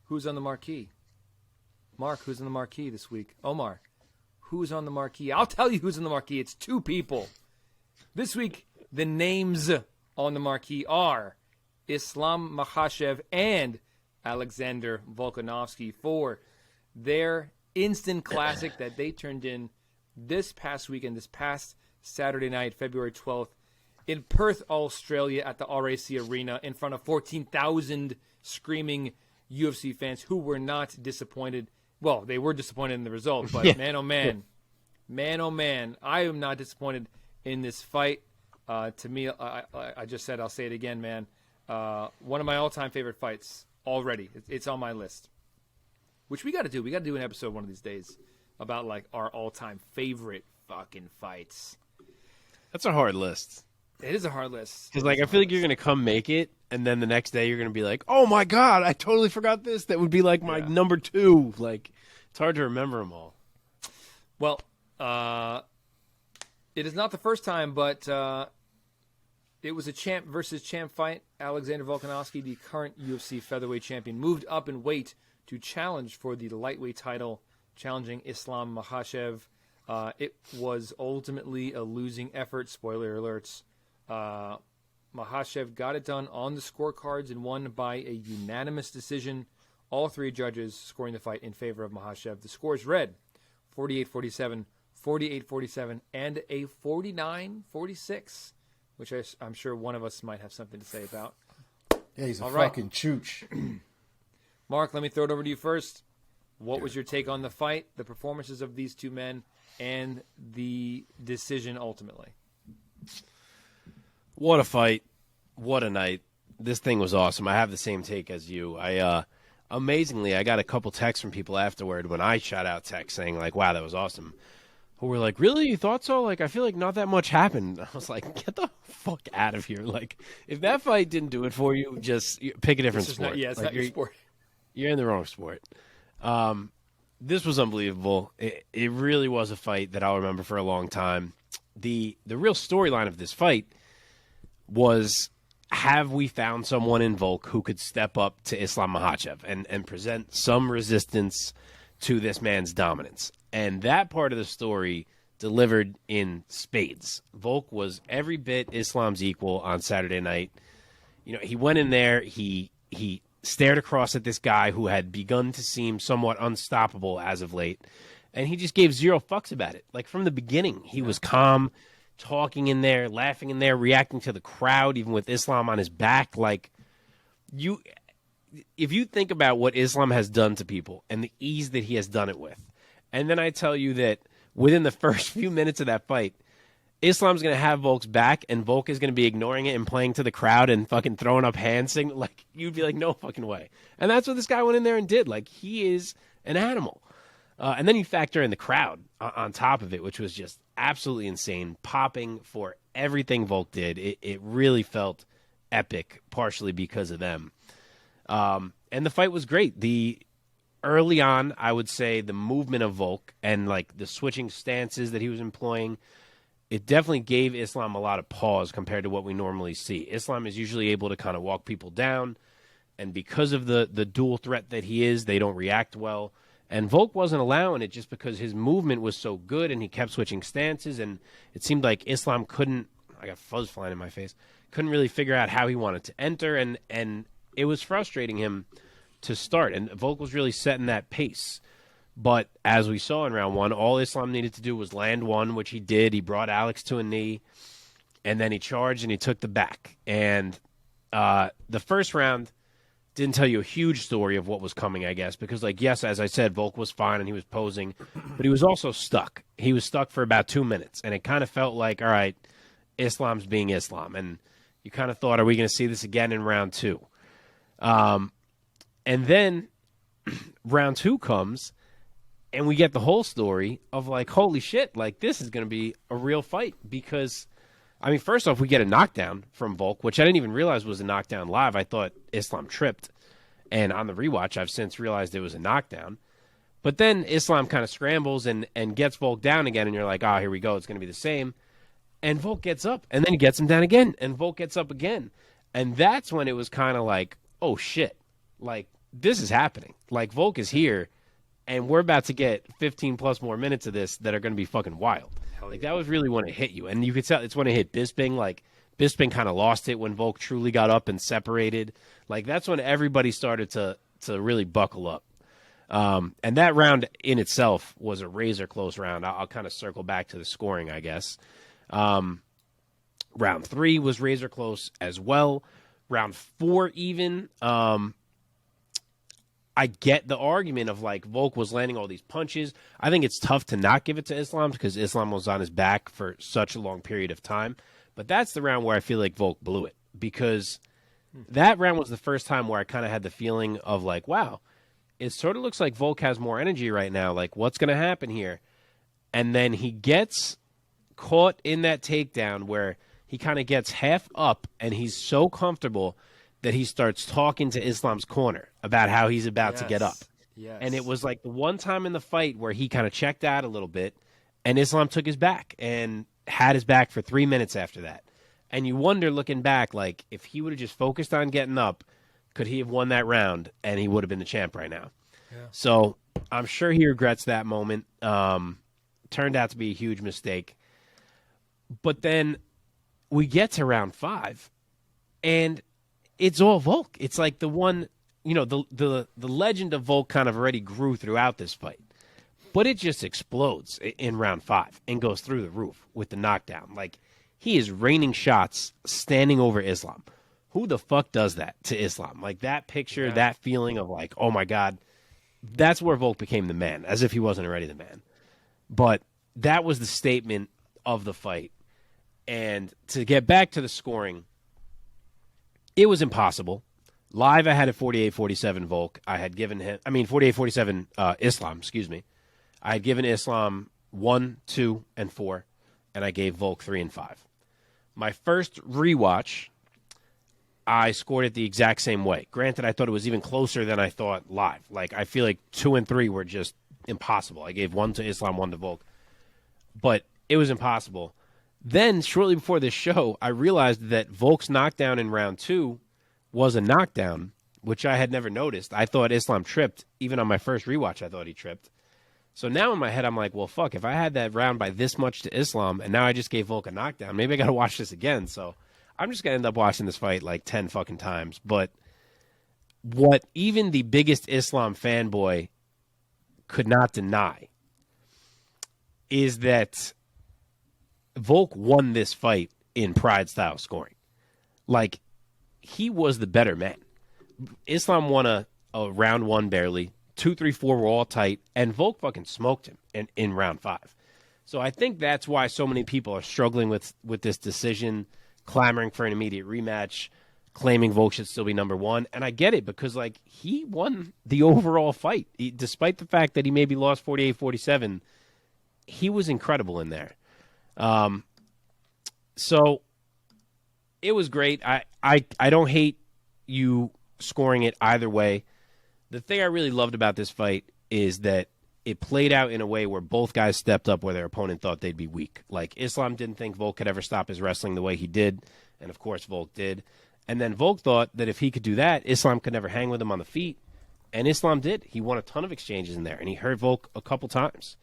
Who's on the marquee? Mark, who's on the marquee this week? Omar, who's on the marquee? I'll tell you who's on the marquee. It's two people. This week, the names on the marquee are Islam Makhachev and Alexander Volkanovski for their instant classic that they turned in this past weekend, this past Saturday night, February 12th, in Perth, Australia, at the RAC Arena in front of 14,000 screaming UFC fans who were not disappointed. Well, they were disappointed in the result, but man, oh man, I am not disappointed in this fight. To me, I just said, I'll say it again, man. One of my all-time favorite fights already. It's on my list, which we got to do. We got to do an episode one of these days about like our all-time favorite fucking fights. That's a hard list. It is a hard list. Because like I feel like you're gonna come make it, and then the next day you're gonna be like, "Oh my god, I totally forgot this." That would be like my number 2. Like it's hard to remember them all. Well, it is not the first time, but it was a champ versus champ fight. Alexander Volkanovski, the current UFC featherweight champion, moved up in weight to challenge for the lightweight title, challenging Islam Makhachev. It was ultimately a losing effort. Spoiler alerts. Makhachev got it done on the scorecards and won by a unanimous decision. All three judges scoring the fight in favor of Makhachev. The scores read 48-47, 48-47, and a 49-46, which I'm sure one of us might have something to say about. Yeah, he's a fucking chooch. Mark, let me throw it over to you first. What was your take on the fight, the performances of these two men, and the decision ultimately? What a fight. What a night. This thing was awesome. I have the same take as you. Amazingly, I got a couple texts from people afterward when I shot out texts saying, like, wow, that was awesome. Who were like, really? You thought so? Like, I feel like not that much happened. I was like, get the fuck out of here. Like, if that fight didn't do it for you, just pick a different sport. It's not your sport. You're in the wrong sport. This was unbelievable. It really was a fight that I'll remember for a long time. The real storyline of this fight was, have we found someone in Volk who could step up to Islam Makhachev and present some resistance to this man's dominance? And that part of the story delivered in spades. Volk was every bit Islam's equal on Saturday night. You know, he went in there, he stared across at this guy who had begun to seem somewhat unstoppable as of late, and he just gave zero fucks about it. Like, from the beginning, he was calm, talking in there, laughing in there, reacting to the crowd, even with Islam on his back. Like, if you think about what Islam has done to people and the ease that he has done it with, and then I tell you that within the first few minutes of that fight, Islam's going to have Volk's back, and Volk is going to be ignoring it and playing to the crowd and fucking throwing up hand signals. Like, you'd be like, no fucking way. And that's what this guy went in there and did. Like, he is an animal. And then you factor in the crowd on top of it, which was just absolutely insane, popping for everything Volk did. It really felt epic, partially because of them. And the fight was great. Early on, I would say the movement of Volk and like the switching stances that he was employing, it definitely gave Islam a lot of pause compared to what we normally see. Islam is usually able to kind of walk people down, and because of the dual threat that he is, they don't react well. And Volk wasn't allowing it just because his movement was so good and he kept switching stances, and it seemed like Islam couldn't – I got fuzz flying in my face – couldn't really figure out how he wanted to enter, and it was frustrating him to start. And Volk was really setting that pace. But as we saw in round one, all Islam needed to do was land one, which he did. He brought Alex to a knee, and then he charged and he took the back. And the first round didn't tell you a huge story of what was coming, I guess, because, like, yes, as I said, Volk was fine and he was posing, but he was also stuck. He was stuck for about 2 minutes, and it kind of felt like, all right, Islam's being Islam. And you kind of thought, are we going to see this again in round two? And then round two comes, and we get the whole story of, like, holy shit, like, this is going to be a real fight because, I mean, first off, we get a knockdown from Volk, which I didn't even realize was a knockdown live. I thought Islam tripped, and on the rewatch, I've since realized it was a knockdown. But then Islam kind of scrambles and gets Volk down again, and you're like, here we go, it's going to be the same. And Volk gets up, and then he gets him down again, and Volk gets up again. And that's when it was kind of like, oh, shit. Like, this is happening. Like, Volk is here, and we're about to get 15 plus more minutes of this that are going to be fucking wild. Like, that was really when it hit you. And you could tell it's when it hit Bisping. Like, Bisping kind of lost it when Volk truly got up and separated. Like, that's when everybody started to really buckle up. And that round in itself was a razor close round. I'll kind of circle back to the scoring, I guess. Round 3 was razor close as well. Round 4 even. I get the argument of, like, Volk was landing all these punches. I think it's tough to not give it to Islam because Islam was on his back for such a long period of time. But that's the round where I feel like Volk blew it, because that round was the first time where I kind of had the feeling of, like, wow, it sort of looks like Volk has more energy right now. Like, what's going to happen here? And then he gets caught in that takedown where he kind of gets half up and he's so comfortable that he starts talking to Islam's corner about how he's about to get up. Yes. And it was like the one time in the fight where he kind of checked out a little bit, and Islam took his back and had his back for 3 minutes after that. And you wonder, looking back, like, if he would have just focused on getting up, could he have won that round and he would have been the champ right now? Yeah. So I'm sure he regrets that moment. Turned out to be a huge mistake. But then we get to round 5, and it's all Volk. It's like the one, you know, the legend of Volk kind of already grew throughout this fight. But it just explodes in round 5 and goes through the roof with the knockdown. Like, he is raining shots standing over Islam. Who the fuck does that to Islam? Like, that picture, that feeling of, like, oh my God, that's where Volk became the man, as if he wasn't already the man. But that was the statement of the fight. And to get back to the scoring, it was impossible. Live, I had it 48-47 Volk. I had given him, 48-47 Islam, excuse me. I had given Islam 1, 2, and 4, and I gave Volk 3 and 5. My first rewatch, I scored it the exact same way. Granted, I thought it was even closer than I thought live. Like, I feel like 2 and 3 were just impossible. I gave 1 to Islam, 1 to Volk. But it was impossible. Then, shortly before this show, I realized that Volk's knockdown in round 2 was a knockdown, which I had never noticed. I thought Islam tripped. Even on my first rewatch, I thought he tripped. So now in my head, I'm like, well, fuck, if I had that round by this much to Islam, and now I just gave Volk a knockdown, maybe I got to watch this again. So I'm just going to end up watching this fight like 10 fucking times. But what even the biggest Islam fanboy could not deny is that Volk won this fight in pride-style scoring. Like, he was the better man. Islam won a round 1 barely. 2, 3, 4 were all tight, and Volk fucking smoked him in round 5. So I think that's why so many people are struggling with this decision, clamoring for an immediate rematch, claiming Volk should still be number 1. And I get it, because, like, he won the overall fight. Despite the fact that he maybe lost 48-47, he was incredible in there. So it was great. I don't hate you scoring it either way. The thing I really loved about this fight is that it played out in a way where both guys stepped up where their opponent thought they'd be weak. Like, Islam didn't think Volk could ever stop his wrestling the way he did, and of course Volk did. And then Volk thought that if he could do that, Islam could never hang with him on the feet, and Islam did. He won a ton of exchanges in there, and he hurt Volk a couple times.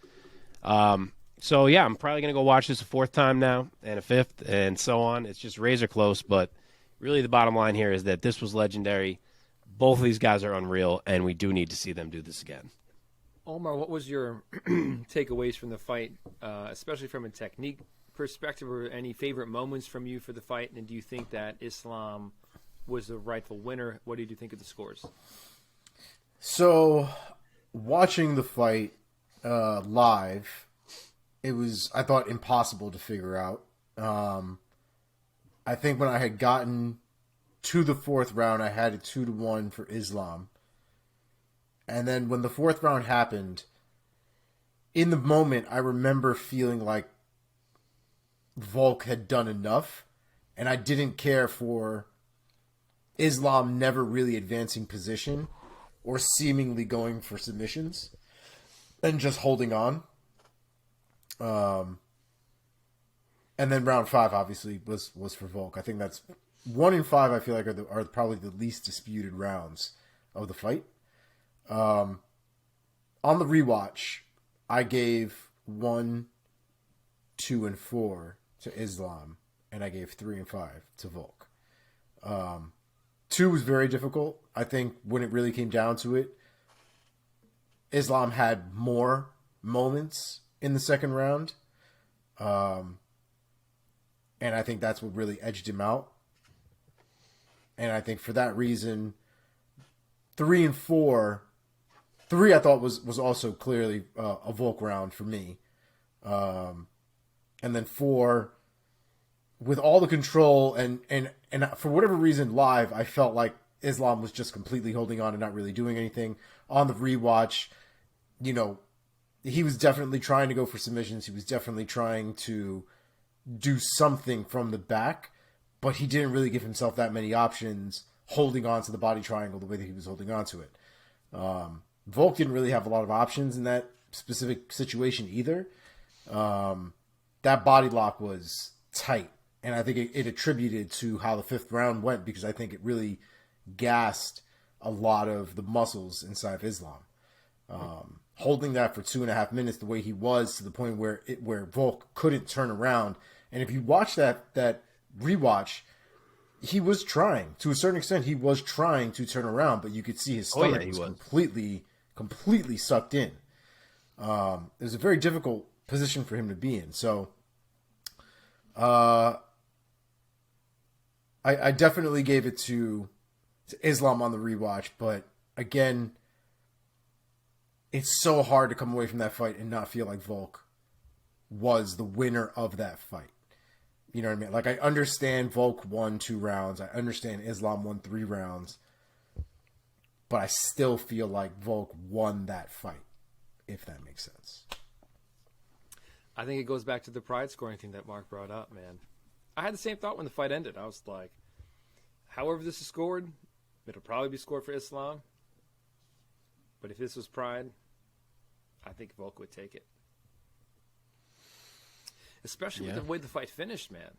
So, yeah, I'm probably going to go watch this a 4th time now, and a 5th, and so on. It's just razor close, but really the bottom line here is that this was legendary. Both of these guys are unreal, and we do need to see them do this again. Omar, what was your takeaways from the fight, especially from a technique perspective, or any favorite moments from you for the fight? And do you think that Islam was the rightful winner? What did you think of the scores? So, watching the fight live, it was, I thought, impossible to figure out. I think when I had gotten to the 4th round, I had it 2-1 for Islam. And then when the 4th round happened, in the moment, I remember feeling like Volk had done enough, and I didn't care for Islam never really advancing position or seemingly going for submissions and just holding on. And then round 5 obviously was for Volk. I think that's 1 and 5. I feel like are probably the least disputed rounds of the fight. On the rewatch, I gave 1, 2, and 4 to Islam, and I gave 3 and 5 to Volk. 2 was very difficult. I think when it really came down to it, Islam had more moments in the second round. And I think that's what really edged him out. And I think for that reason, 3 and 4, 3 I thought was also clearly a Volk round for me. And then 4, with all the control and for whatever reason live, I felt like Islam was just completely holding on and not really doing anything. On the rewatch, he was definitely trying to go for submissions. He was definitely trying to do something from the back, but he didn't really give himself that many options holding on to the body triangle the way that he was holding on to it. Volk didn't really have a lot of options in that specific situation either. That body lock was tight, and I think it attributed to how the 5th round went, because I think it really gassed a lot of the muscles inside of Islam. Holding that for 2.5 minutes the way he was, to the point where Volk couldn't turn around. And if you watch that rewatch, he was trying, to a certain extent, he was trying to turn around, but you could see his stomach was completely sucked in. It was a very difficult position for him to be in. So I definitely gave it to Islam on the rewatch, but again, it's so hard to come away from that fight and not feel like Volk was the winner of that fight. You know what I mean? Like, I understand Volk won 2 rounds. I understand Islam won 3 rounds. But I still feel like Volk won that fight, if that makes sense. I think it goes back to the pride scoring thing that Mark brought up, man. I had the same thought when the fight ended. I was like, however this is scored, it'll probably be scored for Islam. But if this was pride, I think Volk would take it. Especially with the way the fight finished, man.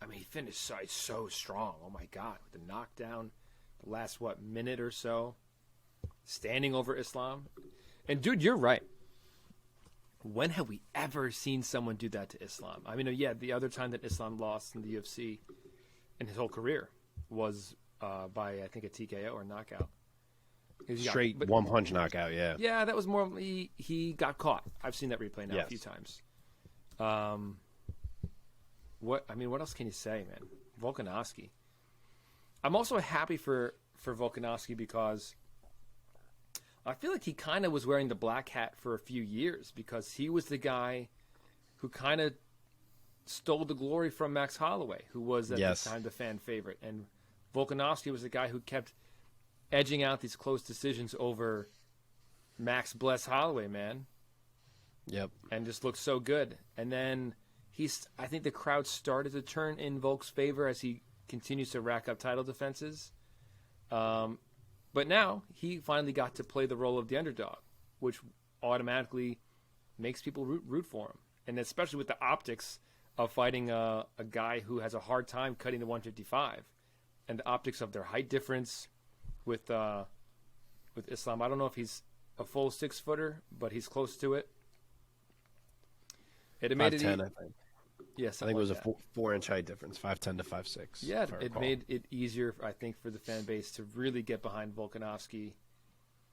I mean, he finished so strong. Oh, my God. With the knockdown, the last, minute or so, standing over Islam. And, dude, you're right. When have we ever seen someone do that to Islam? I mean, yeah, the other time that Islam lost in the UFC in his whole career was by, I think, a TKO or knockout. Straight one-punch knockout, yeah. Yeah, that was more, he got caught. I've seen that replay now a few times. What else can you say, man? Volkanovski. I'm also happy for Volkanovski because I feel like he kind of was wearing the black hat for a few years, because he was the guy who kind of stole the glory from Max Holloway, who was at the time the fan favorite. And Volkanovski was the guy who kept edging out these close decisions over Max Bless Holloway, man. Yep. And just looked so good. And then I think the crowd started to turn in Volk's favor as he continues to rack up title defenses. But now he finally got to play the role of the underdog, which automatically makes people root for him. And especially with the optics of fighting a guy who has a hard time cutting the 155, and the optics of their height difference with Islam. I don't know if he's a full 6-footer, but he's close to it. It made 5'10", I think. Yes, I think it was a 4-inch height difference, 5'10" to 5'6". Yeah, it made it easier, I think, for the fan base to really get behind Volkanovski.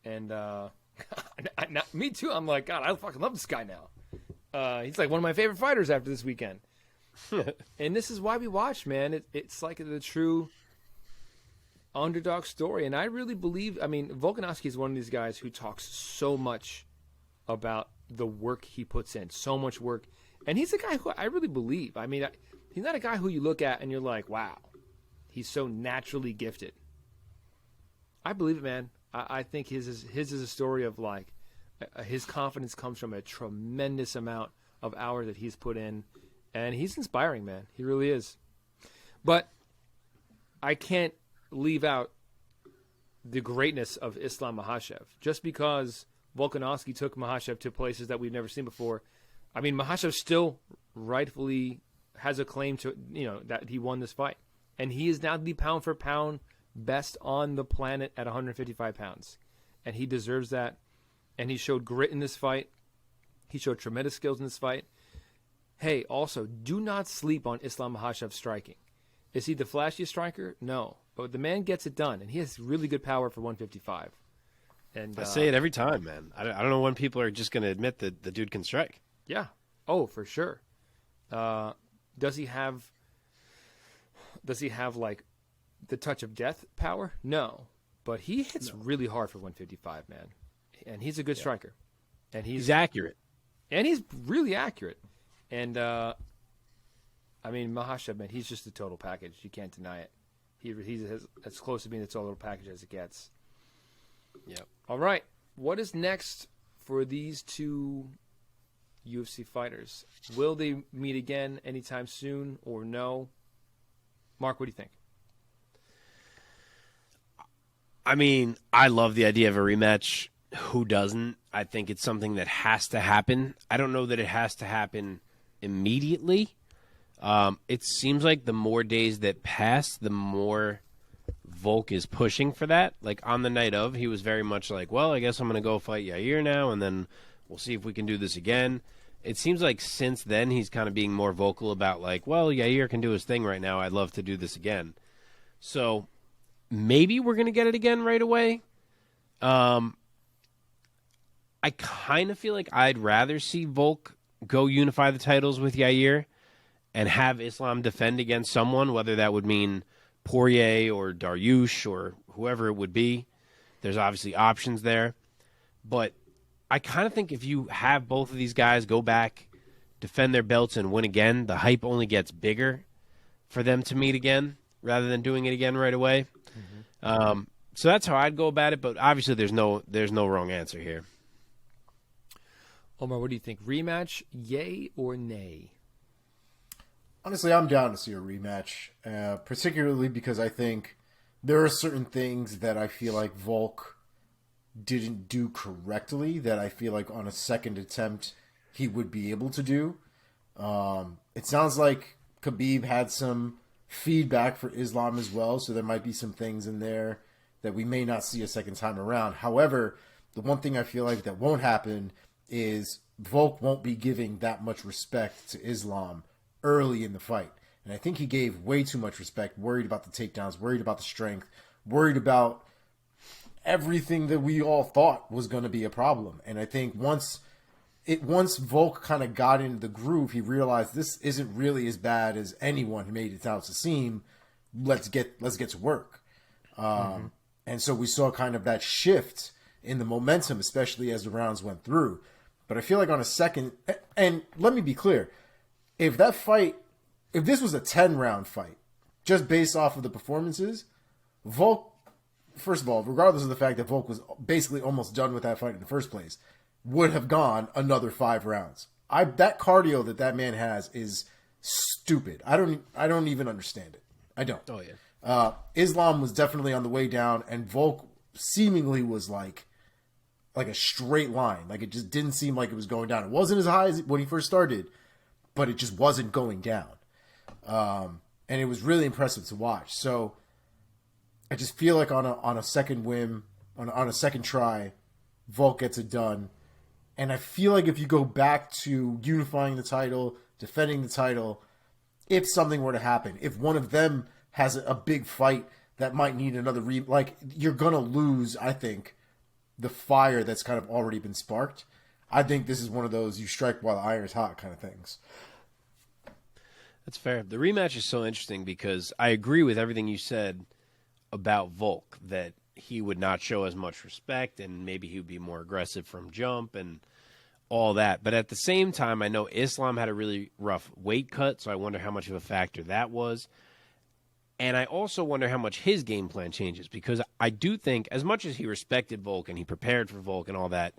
And me too. I'm like, God, I fucking love this guy now. He's like one of my favorite fighters after this weekend. And this is why we watch, man. It's like the true underdog story. And I really believe, Volkanovski is one of these guys who talks so much about the work he puts in, so much work. And he's a guy who I really believe. He's not a guy who you look at and you're like, wow, he's so naturally gifted. I believe it, man. I think his is a story of like, his confidence comes from a tremendous amount of hours that he's put in. And he's inspiring, man. He really is. But I can't leave out the greatness of Islam Makhachev. Just because Volkanovski took Makhachev to places that we've never seen before, Makhachev still rightfully has a claim to, that he won this fight. And he is now the pound-for-pound best on the planet at 155 pounds. and he deserves that. And he showed grit in this fight. He showed tremendous skills in this fight. Hey, also, do not sleep on Islam Makhachev's striking. Is he the flashiest striker? No. But the man gets it done, and he has really good power for 155. And I say it every time, man. I don't know when people are just going to admit that the dude can strike. Yeah. Oh, for sure. Does he have like the touch of death power? No. But he hits really hard for 155, man. And he's a good striker. And he's accurate. And he's really accurate. And I mean, Makhachev, man, he's just a total package. You can't deny it. He's as close to being the total package as it gets. Yep. All right. What is next for these two UFC fighters? Will they meet again anytime soon or no? Mark, what do you think? I mean, I love the idea of a rematch. Who doesn't? I think it's something that has to happen. I don't know that it has to happen immediately. It seems like the more days that pass, the more Volk is pushing for that. Like on the night of, he was very much like, well, I guess I'm going to go fight Yair now, and then we'll see if we can do this again. It seems like since then he's kind of being more vocal about like, well, Yair can do his thing right now. I'd love to do this again. So maybe we're going to get it again right away. I kind of feel like I'd rather see Volk go unify the titles with Yair and have Islam defend against someone, whether that would mean Poirier or Dariush or whoever it would be. There's obviously options there. But I kind of think if you have both of these guys go back, defend their belts, and win again, the hype only gets bigger for them to meet again rather than doing it again right away. Mm-hmm. So that's how I'd go about it, but obviously there's no wrong answer here. Omar, what do you think? Rematch, yay or nay? Honestly, I'm down to see a rematch, particularly because I think there are certain things that I feel like Volk didn't do correctly that I feel like on a second attempt he would be able to do. It sounds like Khabib had some feedback for Islam as well, so there might be some things in there that we may not see a second time around. However, the one thing I feel like that won't happen is Volk won't be giving that much respect to Islam early in the fight. And I think he gave way too much respect, worried about the takedowns, worried about the strength, worried about everything that we all thought was going to be a problem. And I think once Volk kind of got into the groove, he realized this isn't really as bad as anyone made it out to seem. Let's get to work. And so we saw kind of that shift in the momentum, especially as the rounds went through. But I feel like on a second, and let me be clear, if this was a 10-round fight, just based off of the performances, Volk, first of all, regardless of the fact that Volk was basically almost done with that fight in the first place, would have gone another 5 rounds. That cardio that man has is stupid. I don't even understand it. I don't. Oh yeah. Islam was definitely on the way down, and Volk seemingly was like a straight line. Like it just didn't seem like it was going down. It wasn't as high as when he first started, but it just wasn't going down. And it was really impressive to watch. So I just feel like on a second whim, on a second try, Volk gets it done. And I feel like if you go back to unifying the title, defending the title, if something were to happen, if one of them has a big fight that might need another you're gonna lose, I think, the fire that's kind of already been sparked. I think this is one of those you strike while the iron's hot kind of things. That's fair. The rematch is so interesting because I agree with everything you said about Volk, that he would not show as much respect and maybe he would be more aggressive from jump and all that. But at the same time, I know Islam had a really rough weight cut, so I wonder how much of a factor that was. And I also wonder how much his game plan changes, because I do think, as much as he respected Volk and he prepared for Volk and all that,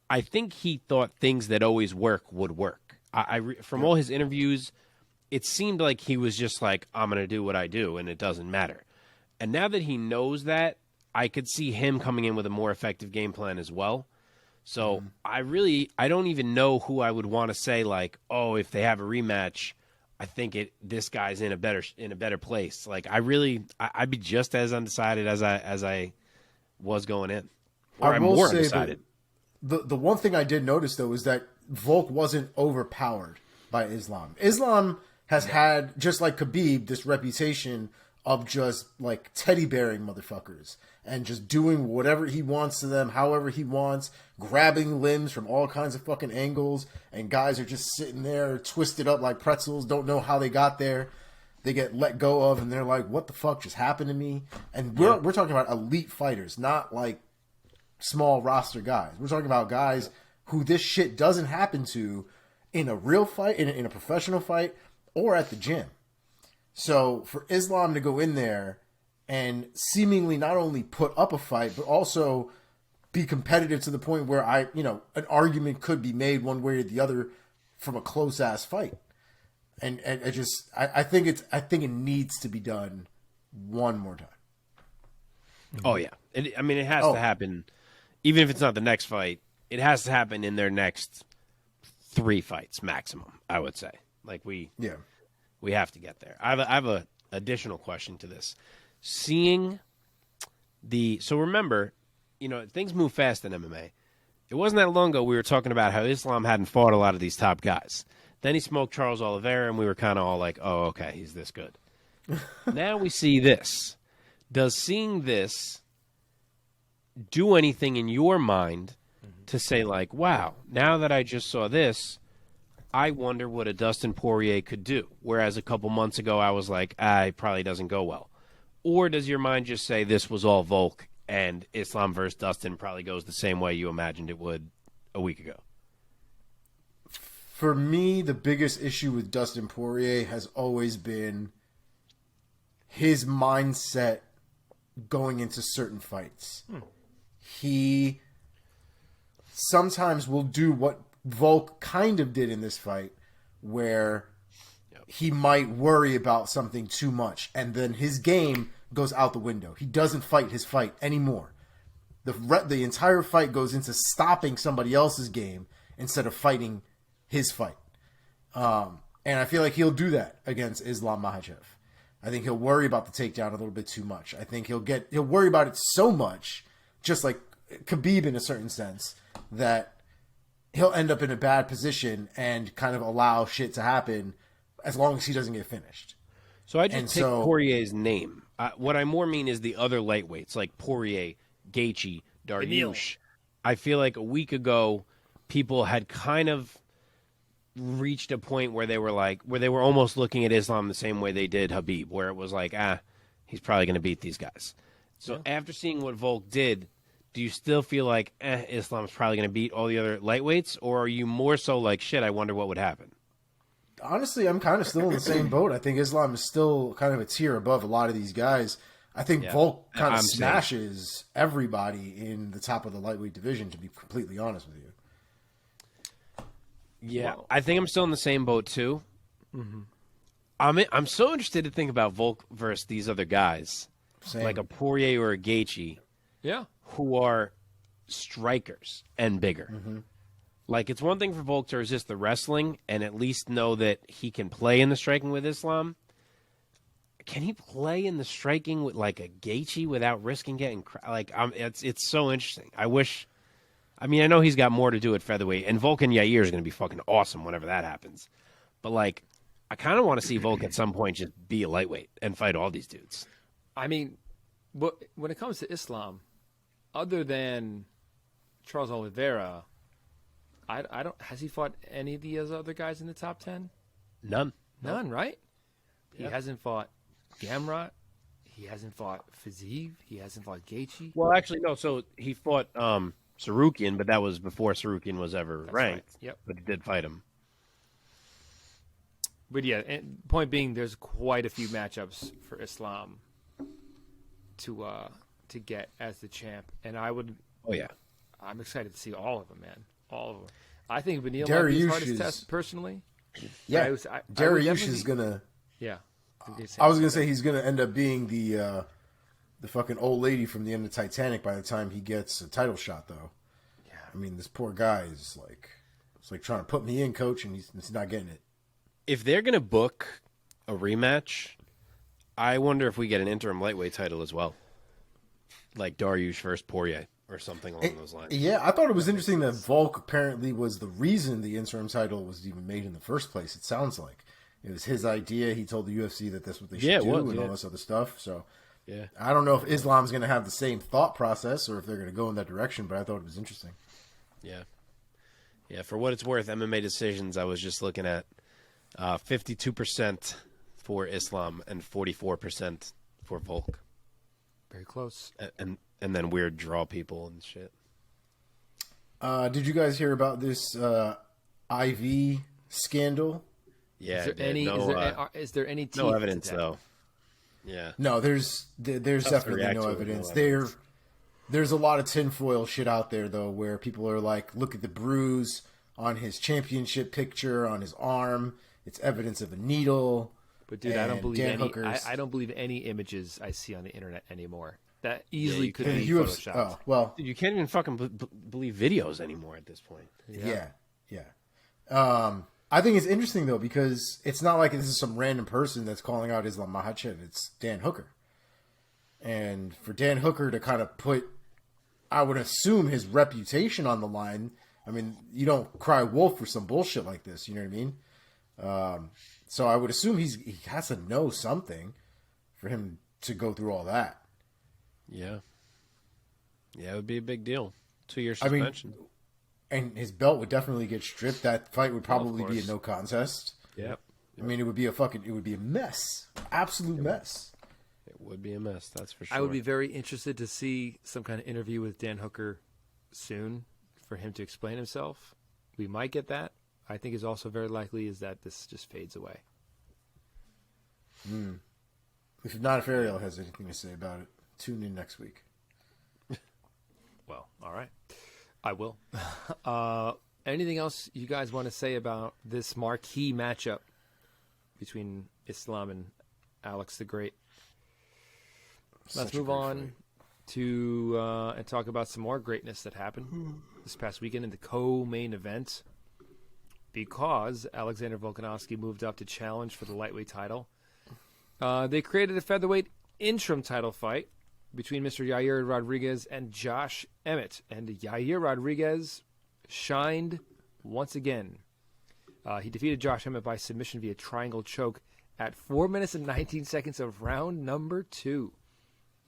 I think he thought things that always work would work. From all his interviews, it seemed like he was just like, I'm going to do what I do, and it doesn't matter. And now that he knows that, I could see him coming in with a more effective game plan as well. So I don't even know who I would want to say, like, oh, if they have a rematch, I think this guy's in a better place. Like I'd be just as undecided as I was going in. Or I I'm will more say undecided. the one thing I did notice though is that Volk wasn't overpowered by Islam. Islam has had, just like Khabib, this reputation of just like teddy bearing motherfuckers and just doing whatever he wants to them, however he wants, grabbing limbs from all kinds of fucking angles, and guys are just sitting there twisted up like pretzels, don't know how they got there. They get let go of, and they're like, "What the fuck just happened to me?" And we're talking about elite fighters, not like small roster guys. We're talking about guys who this shit doesn't happen to in a real fight, in a professional fight, or at the gym. So for Islam to go in there and seemingly not only put up a fight, but also be competitive to the point where an argument could be made one way or the other from a close ass fight. And I think it needs to be done one more time. Oh yeah, it has to happen. Even if it's not the next fight, it has to happen in their next 3 fights maximum. I would say, like we have to get there. I have a additional question to this. So remember, things move fast in MMA. It wasn't that long ago we were talking about how Islam hadn't fought a lot of these top guys. Then he smoked Charles Oliveira, and we were kind of all like, oh, okay, he's this good. Now we see this. Does seeing this do anything in your mind to say, like, wow, now that I just saw this, I wonder what a Dustin Poirier could do? Whereas a couple months ago I was like, it probably doesn't go well. Or does your mind just say this was all Volk and Islam versus Dustin probably goes the same way you imagined it would a week ago? For me, the biggest issue with Dustin Poirier has always been his mindset going into certain fights. He sometimes will do what Volk kind of did in this fight, where he might worry about something too much, and then his game goes out the window. He doesn't fight his fight anymore. The entire fight goes into stopping somebody else's game instead of fighting his fight. And I feel like he'll do that against Islam Makhachev. I think he'll worry about the takedown a little bit too much. I think he'll worry about it so much, just like Khabib in a certain sense, that he'll end up in a bad position and kind of allow shit to happen as long as he doesn't get finished. So I just take Poirier's name. What I more mean is the other lightweights, like Poirier, Gaethje, Dariush. I feel like a week ago, people had kind of reached a point where they were almost looking at Islam the same way they did Khabib, where it was like, he's probably going to beat these guys. So after seeing what Volk did, do you still feel like Islam's probably going to beat all the other lightweights, or are you more so like, shit, I wonder what would happen? Honestly, I'm kind of still in the same boat. I think Islam is still kind of a tier above a lot of these guys. I think Volk kind of smashes everybody in the top of the lightweight division, to be completely honest with you. Yeah, I think I'm still in the same boat too. Mm-hmm. I'm so interested to think about Volk versus these other guys, like a Poirier or a Gaethje, who are strikers and bigger. Mm-hmm. Like, it's one thing for Volk to resist the wrestling and at least know that he can play in the striking with Islam. Can he play in the striking with like a Gaethje without risking getting it's so interesting. I know he's got more to do at featherweight, and Volk and Yair is going to be fucking awesome whenever that happens. But like, I kind of want to see Volk at some point just be a lightweight and fight all these dudes. I mean, when it comes to Islam, other than Charles Oliveira, I don't. Has he fought any of the other guys in the top 10? None, right? He hasn't fought Gamrot. He hasn't fought Fiziev. He hasn't fought Gaethje. Well, actually, no. So he fought Sarukian, but that was before Sarukian was ever ranked. Right. Yep. But he did fight him. But yeah, and point being, there's quite a few matchups for Islam to get as the champ, and I would. Oh yeah. I'm excited to see all of them, man. All of them. I think Beneil might be his hardest test, personally. Yeah, Dariush is gonna. Yeah, I was gonna say he's gonna end up being the fucking old lady from the end of Titanic by the time he gets a title shot, though. Yeah, I mean, this poor guy is like trying to put me in, coach, and he's not getting it. If they're gonna book a rematch, I wonder if we get an interim lightweight title as well, like Dariush versus Poirier. or something along those lines. Yeah, I thought it was interesting that Volk apparently was the reason the interim title was even made in the first place. It sounds like it was his idea. He told the UFC that that's what they should do and all this other stuff. So Yeah. I don't know if Islam's going to have the same thought process or if they're going to go in that direction, but I thought it was interesting. Yeah. Yeah, for what it's worth, MMA decisions, I was just looking at 52% for Islam and 44% for Volk. Very close. And then weird draw people and shit. Did you guys hear about this IV scandal? Yeah. Is there any teeth no evidence, to that? though. Yeah. No, there's definitely no evidence. There's a lot of tinfoil shit out there, though, where people are like, look at the bruise on his championship picture on his arm. It's evidence of a needle. But dude, I don't believe any images I see on the internet anymore. That easily could be photoshopped. Oh, well, Dude, you can't even fucking believe videos anymore at this point. yeah. I think it's interesting, though, because it's not like this is some random person that's calling out Islam Makhachev. It's Dan Hooker. And for Dan Hooker to kind of put, I would assume, his reputation on the line. I mean, you don't cry wolf for some bullshit like this. You know what I mean? So I would assume he has to know something for him to go through all that. Yeah. Yeah, it would be a big deal. 2-year suspension. I mean, and his belt would definitely get stripped. That fight would probably be a no contest. Yep. I mean, it would be a mess. Absolute mess. It would be a mess, that's for sure. I would be very interested to see some kind of interview with Dan Hooker soon for him to explain himself. We might get that. I think is also very likely is that this just fades away. If not, if Ariel has anything to say about it, tune in next week. Well, all right. I will. Anything else you guys want to say about this marquee matchup between Islam and Alex the Great? Let's move on to and talk about some more greatness that happened this past weekend in the co-main event, because Alexander Volkanovski moved up to challenge for the lightweight title. They created a featherweight interim title fight between Mr. Yair Rodriguez and Josh Emmett, and Yair Rodriguez shined once again. He defeated Josh Emmett by submission via triangle choke at 4 minutes and 19 seconds of round number 2.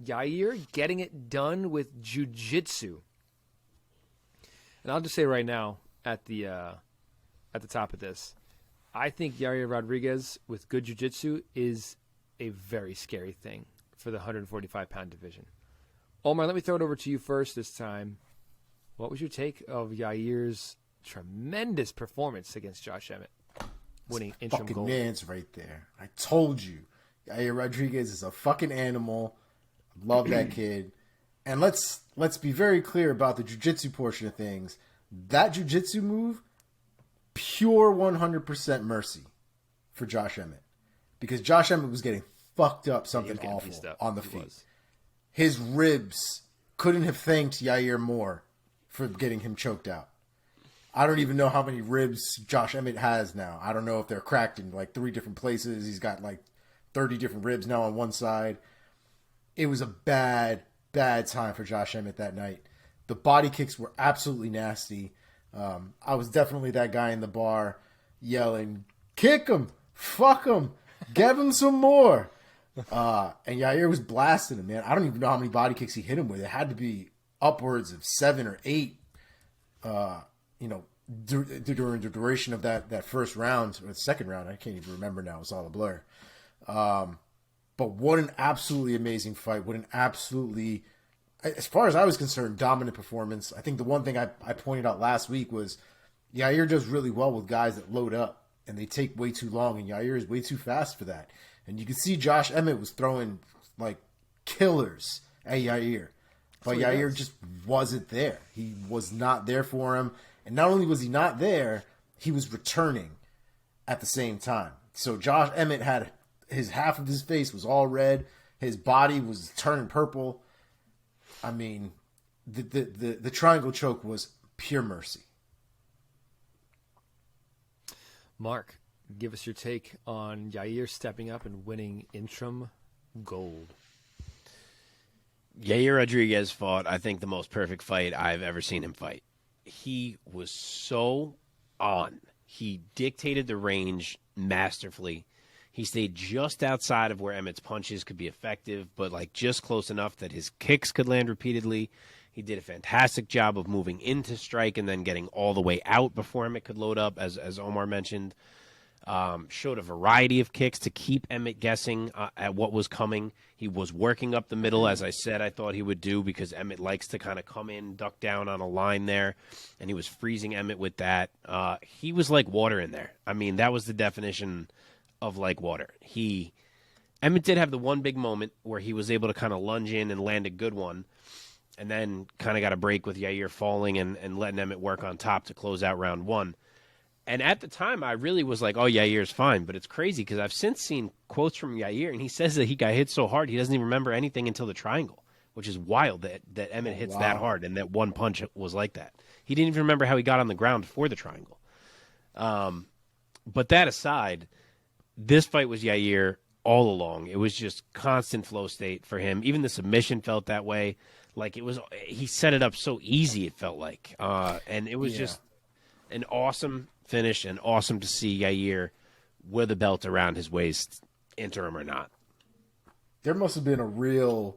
Yair getting it done with jiu-jitsu. And I'll just say right now at the top of this, I think Yair Rodriguez with good jiu-jitsu is a very scary thing for the 145-pound division. Omar, let me throw it over to you first this time. What was your take of Yair's tremendous performance against Josh Emmett, winning interim fucking gold? man's right there. I told you, Yair Rodriguez is a fucking animal. Love that kid. And let's be very clear about the jiu-jitsu portion of things. That jiu-jitsu move, pure 100% mercy for Josh Emmett, because Josh Emmett was getting fucked up, something awful on the feet. His ribs couldn't have thanked Yair more for getting him choked out. I don't even know how many ribs Josh Emmett has now. I don't know if they're cracked in like 3 different places. He's got like 30 different ribs now on one side. It was a bad time for Josh Emmett that night. The body kicks were absolutely nasty. I was definitely that guy in the bar yelling, kick him, fuck him, give him some more. And Yair was blasting him, man. I don't even know how many body kicks he hit him with. It had to be upwards of 7 or 8, during the duration of that first round, or the second round. I can't even remember now. It's all a blur. But what an absolutely amazing fight. What an absolutely, as far as I was concerned, dominant performance. I think the one thing I pointed out last week was Yair does really well with guys that load up and they take way too long, and Yair is way too fast for that. And you can see Josh Emmett was throwing like killers at Yair. But Yair just wasn't there. He was not there for him. And not only was he not there, he was returning at the same time. So Josh Emmett had his half of his face was all red. His body was turning purple. I mean, the triangle choke was pure mercy. Mark, give us your take on Yair stepping up and winning interim gold. Yair Rodriguez fought, I think, the most perfect fight I've ever seen him fight. He was so on. He dictated the range masterfully. He stayed just outside of where Emmett's punches could be effective, but like just close enough that his kicks could land repeatedly. He did a fantastic job of moving into strike and then getting all the way out before Emmett could load up, as Omar mentioned. Showed a variety of kicks to keep Emmett guessing at what was coming. He was working up the middle, as I said I thought he would do, because Emmett likes to kind of come in, duck down on a line there, and he was freezing Emmett with that. He was like water in there. I mean, that was the definition of like water. Emmett did have the one big moment where he was able to kind of lunge in and land a good one, and then kind of got a break with Yair falling and letting Emmett work on top to close out round one. And at the time, I really was like, oh, Yair's fine. But it's crazy because I've since seen quotes from Yair, and he says that he got hit so hard he doesn't even remember anything until the triangle, which is wild that Emmett hits that hard and that one punch was like that. He didn't even remember how he got on the ground for the triangle. But that aside, this fight was Yair all along. It was just constant flow state for him. Even the submission felt that way. Like he set it up so easy, it felt like. And it was just an awesome finish and awesome to see Yair with a belt around his waist, interim or not. There must have been a real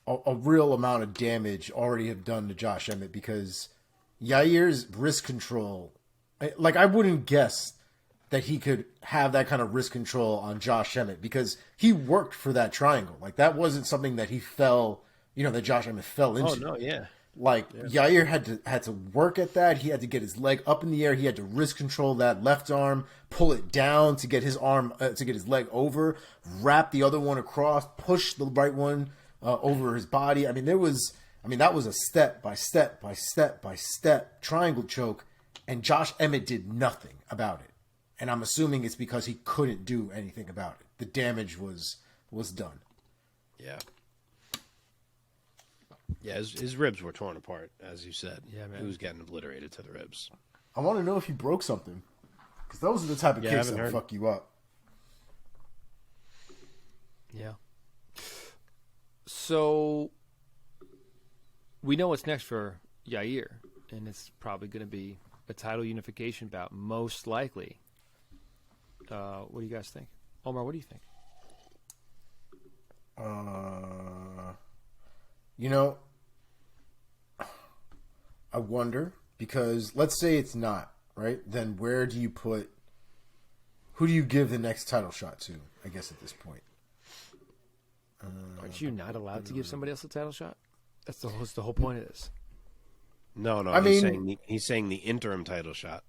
amount of damage already have done to Josh Emmett, because Yair's wrist control, like I wouldn't guess that he could have that kind of wrist control on Josh Emmett, because he worked for that triangle. Like that wasn't something that he fell, that Josh Emmett fell into. Oh no, yeah. Like Yair had to work at that. He had to get his leg up in the air. He had to wrist control that left arm, pull it down to get his arm to get his leg over, wrap the other one across, push the right one over his body. That was a step by step by step by step triangle choke, and Josh Emmett did nothing about it. And I'm assuming it's because he couldn't do anything about it. The damage was done. Yeah. Yeah, his ribs were torn apart, as you said. Yeah, man. He was getting obliterated to the ribs. I want to know if he broke something, because those are the type of kicks that fuck you up. Yeah. So we know what's next for Yair, and it's probably going to be a title unification bout, most likely. What do you guys think? Omar, what do you think? I wonder, because let's say it's not, right? Then who do you give the next title shot to, I guess, at this point? Aren't you not allowed to give somebody else a title shot? That's the whole point of this. No, he's saying the interim title shot.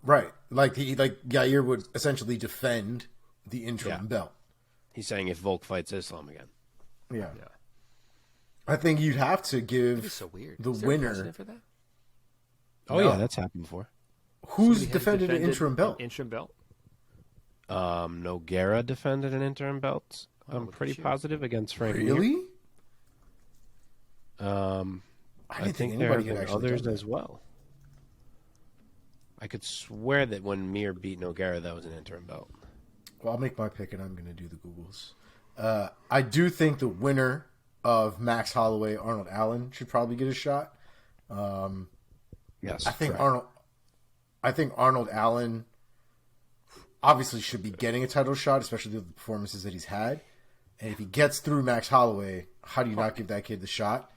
Right. Like Yair would essentially defend the interim belt. He's saying if Volk fights Islam again. Yeah. I think you'd have to give so weird. the Is there a winner. precedent for that? Oh, yeah, that's happened before. Who's Somebody has defended an interim belt? Interim belt? Nogueira defended an interim belt. I'm look pretty at you. positive against Frank Mir. Really? I didn't think think there anybody have had been actually others done that. as well. I could swear that when Mir beat Nogueira, that was an interim belt. Well, I'll make my pick, and I'm going to do the Googles. I do think the winner of Max Holloway, Arnold Allen, should probably get a shot. Yes. I think Arnold Allen obviously should be getting a title shot, especially with the performances that he's had. And if he gets through Max Holloway, how do you not give that kid the shot?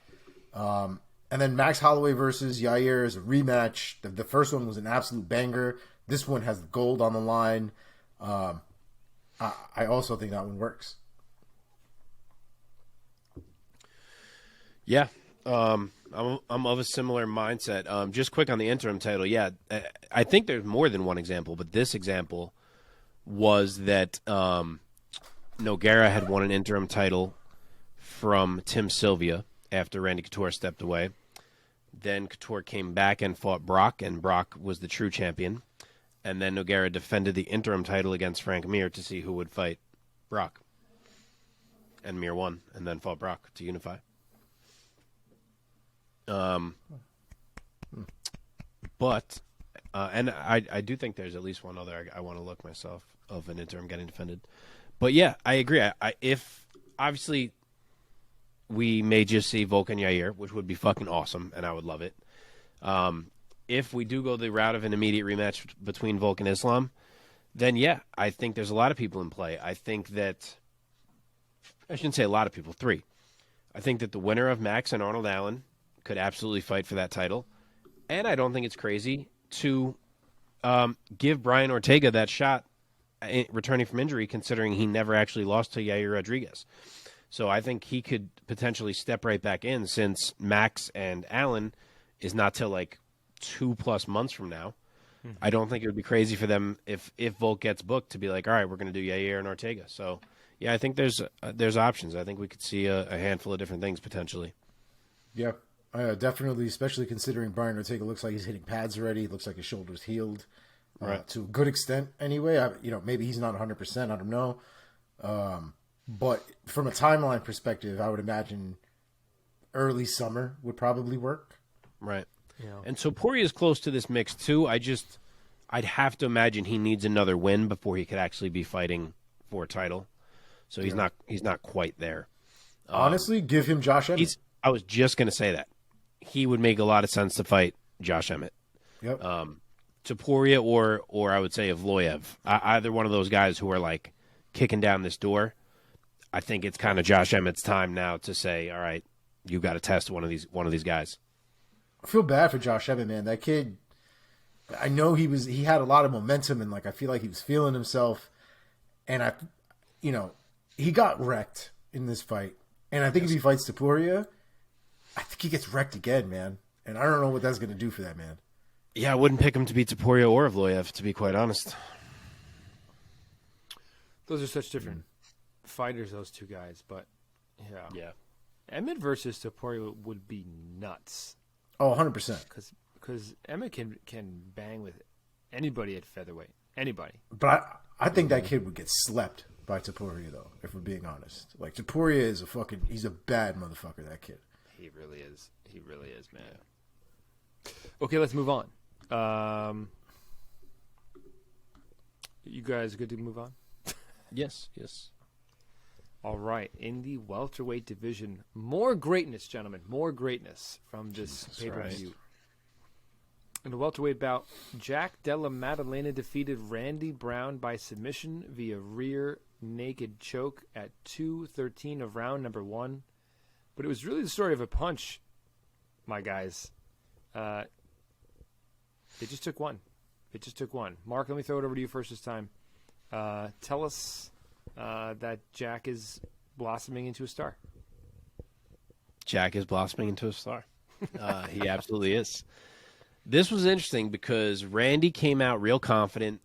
And then Max Holloway versus Yair is a rematch. The first one was an absolute banger. This one has gold on the line. I also think that one works. Yeah. I'm of a similar mindset. Just quick on the interim title. Yeah, I think there's more than one example, but this example was that Nogueira had won an interim title from Tim Sylvia after Randy Couture stepped away. Then Couture came back and fought Brock, and Brock was the true champion. And then Nogueira defended the interim title against Frank Mir to see who would fight Brock. And Mir won, and then fought Brock to unify. But and I do think there's at least one other I want to look myself of an interim getting defended. But yeah, I agree. If obviously we may just see Volk and Yair, which would be fucking awesome, and I would love it. If we do go the route of an immediate rematch between Volk and Islam, then yeah, I think there's a lot of people in play. I think that, I shouldn't say a lot of people, 3. I think that the winner of Max and Arnold Allen could absolutely fight for that title. And I don't think it's crazy to give Brian Ortega that shot returning from injury, considering he never actually lost to Yair Rodriguez. So I think he could potentially step right back in, since Max and Allen is not till like 2+ months from now. Mm-hmm. I don't think it would be crazy for them if Volk gets booked to be like, all right, we're going to do Yair and Ortega. So yeah, I think there's options. I think we could see a handful of different things potentially. Yeah, definitely, especially considering Brian Ortega looks like he's hitting pads already. Looks like his shoulder's healed, right, to a good extent anyway. Maybe he's not 100%. I don't know. But from a timeline perspective, I would imagine early summer would probably work. Right. Yeah. And so Poirier is close to this mix too. I'd have to imagine he needs another win before he could actually be fighting for a title. So he's not quite there. Honestly, give him Josh Emmett. I was just going to say that. He would make a lot of sense to fight Josh Emmett. Yep. To Poirier or I would say Evloev. Either one of those guys who are like kicking down this door. I think it's kind of Josh Emmett's time now to say, all right, you got to test one of these guys. I feel bad for Josh Emmett, man. That kid, I know he had a lot of momentum, and like I feel like he was feeling himself, and he got wrecked in this fight. And I think if he fights Topuria, I think he gets wrecked again, man. And I don't know what that's going to do for that man. Yeah, I wouldn't pick him to beat Topuria or Evloev, to be quite honest. Those are such different fighters, those two guys. But yeah, Emmett versus Topuria would be nuts. Oh, 100%. Because Emmett can bang with anybody at featherweight. Anybody. But I think that kid would get slept by Topuria, though, if we're being honest. Like, Topuria is he's a bad motherfucker, that kid. He really is. He really is, man. Okay, let's move on. You guys good to move on? Yes. All right. In the welterweight division, more greatness, gentlemen. More greatness from this pay-per-view. Right. In the welterweight bout, Della Maddalena defeated Randy Brown by submission via rear naked choke at 2:13 of round number 1. But it was really the story of a punch, my guys. It just took one. Mark, let me throw it over to you first this time. Tell us that Jack is blossoming into a star. Jack is blossoming into a star. He absolutely is. This was interesting because Randy came out real confident.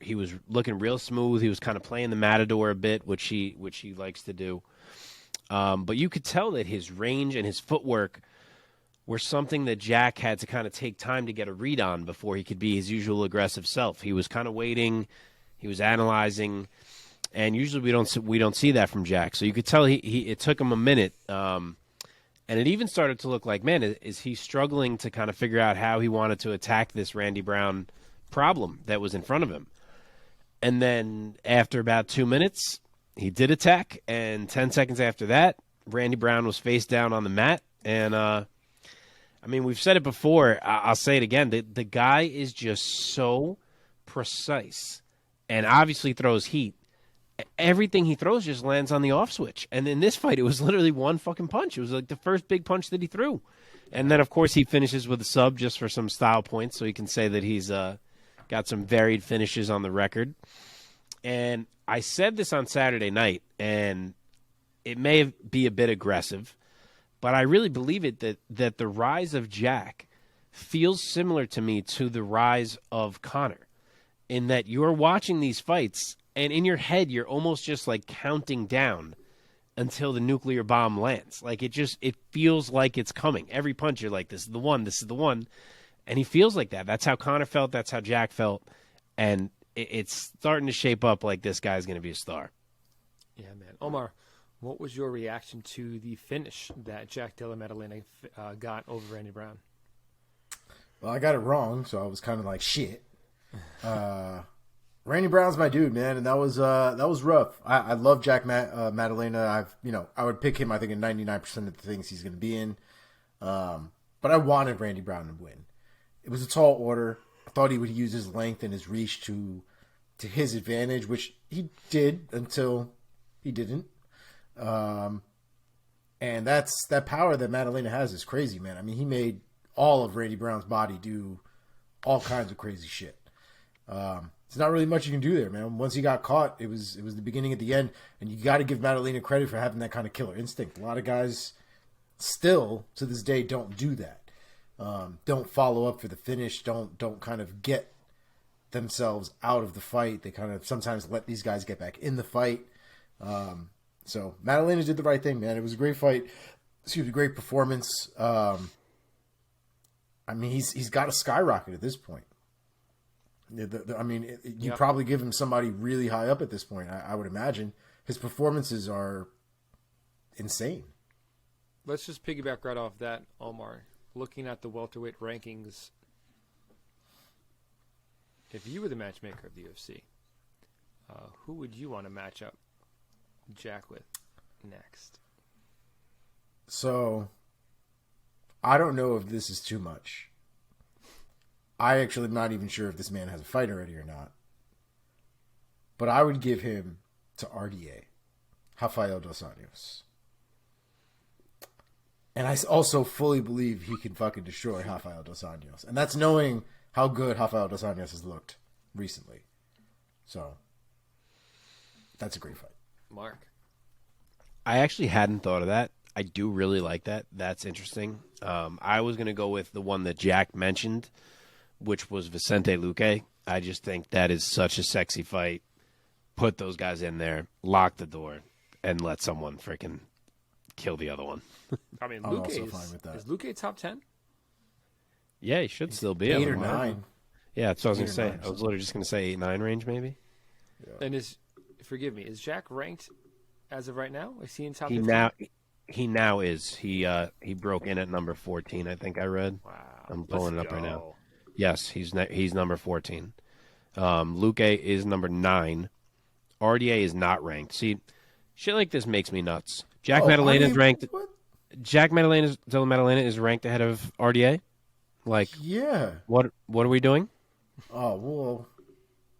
He was looking real smooth. He was kind of playing the matador a bit, which he likes to do. But you could tell that his range and his footwork were something that Jack had to kind of take time to get a read on before he could be his usual aggressive self. He was kind of waiting. He was analyzing. And usually we don't see that from Jack. So you could tell it took him a minute. And it even started to look like, man, is he struggling to kind of figure out how he wanted to attack this Randy Brown problem that was in front of him. And then after about 2 minutes, he did attack. And 10 seconds after that, Randy Brown was face down on the mat. And, we've said it before. I'll say it again. The guy is just so precise and obviously throws heat. Everything he throws just lands on the off switch. And in this fight, it was literally one fucking punch. It was like the first big punch that he threw. And then, of course, he finishes with a sub just for some style points, so he can say that he's got some varied finishes on the record. And I said this on Saturday night, and it may be a bit aggressive, but I really believe it that the rise of Jack feels similar to me to the rise of Conor, in that you're watching these fights, and in your head, you're almost just like counting down until the nuclear bomb lands. Like it feels like it's coming. Every punch, you're like, this is the one, this is the one. And he feels like that. That's how Conor felt. That's how Jack felt. And it's starting to shape up like this guy's going to be a star. Yeah, man. Omar, what was your reaction to the finish that Jack Della Maddalena got over Randy Brown? Well, I got it wrong, so I was kind of like, shit. Randy Brown's my dude, man, and that was rough. I love Maddalena. I would pick him. I think in 99% of the things he's going to be in. But I wanted Randy Brown to win. It was a tall order. I thought he would use his length and his reach to his advantage, which he did until he didn't. And that power that Maddalena has is crazy, man. I mean, he made all of Randy Brown's body do all kinds of crazy shit. There's not really much you can do there, man. Once he got caught, it was the beginning at the end, and you got to give Maddalena credit for having that kind of killer instinct. A lot of guys still to this day don't do that. Don't follow up for the finish. Don't kind of get themselves out of the fight. They kind of sometimes let these guys get back in the fight. So Maddalena did the right thing, man. It was a great fight. Excuse me, great performance. I mean, he's got to skyrocket at this point. You probably give him somebody really high up at this point. I would imagine his performances are insane. Let's just piggyback right off that, Omar. Looking at the welterweight rankings, if you were the matchmaker of the UFC, who would you want to match up Jack with next? So, I don't know if this is too much. I actually am not even sure if this man has a fight already or not. But I would give him to RDA, Rafael dos Anjos. And I also fully believe he can fucking destroy Rafael dos Anjos. And that's knowing how good Rafael dos Anjos has looked recently. So, that's a great fight. Mark? I actually hadn't thought of that. I do really like that. That's interesting. I was going to go with the one that Jack mentioned, which was Vicente Luque. I just think that is such a sexy fight. Put those guys in there, lock the door, and let someone freaking kill the other one. I mean, I'm Luque also fine with that. Is Luque top 10? Yeah, he should still be. 8 or 9. Yeah, that's what I was going to say. 9. I was literally just going to say 8-9 range, maybe. Yeah. And forgive me, is Jack ranked as of right now? Is he in top He 15? now is. He broke in at number 14, I think I read. Wow. I'm pulling Let's it up right go. now. Yes, he's number 14. Luque is number 9. RDA is not ranked. See, shit like this makes me nuts. Jack Maddalena is ranked. What? Della Maddalena is ranked ahead of RDA. Like, Yeah. what are we doing? Oh, well,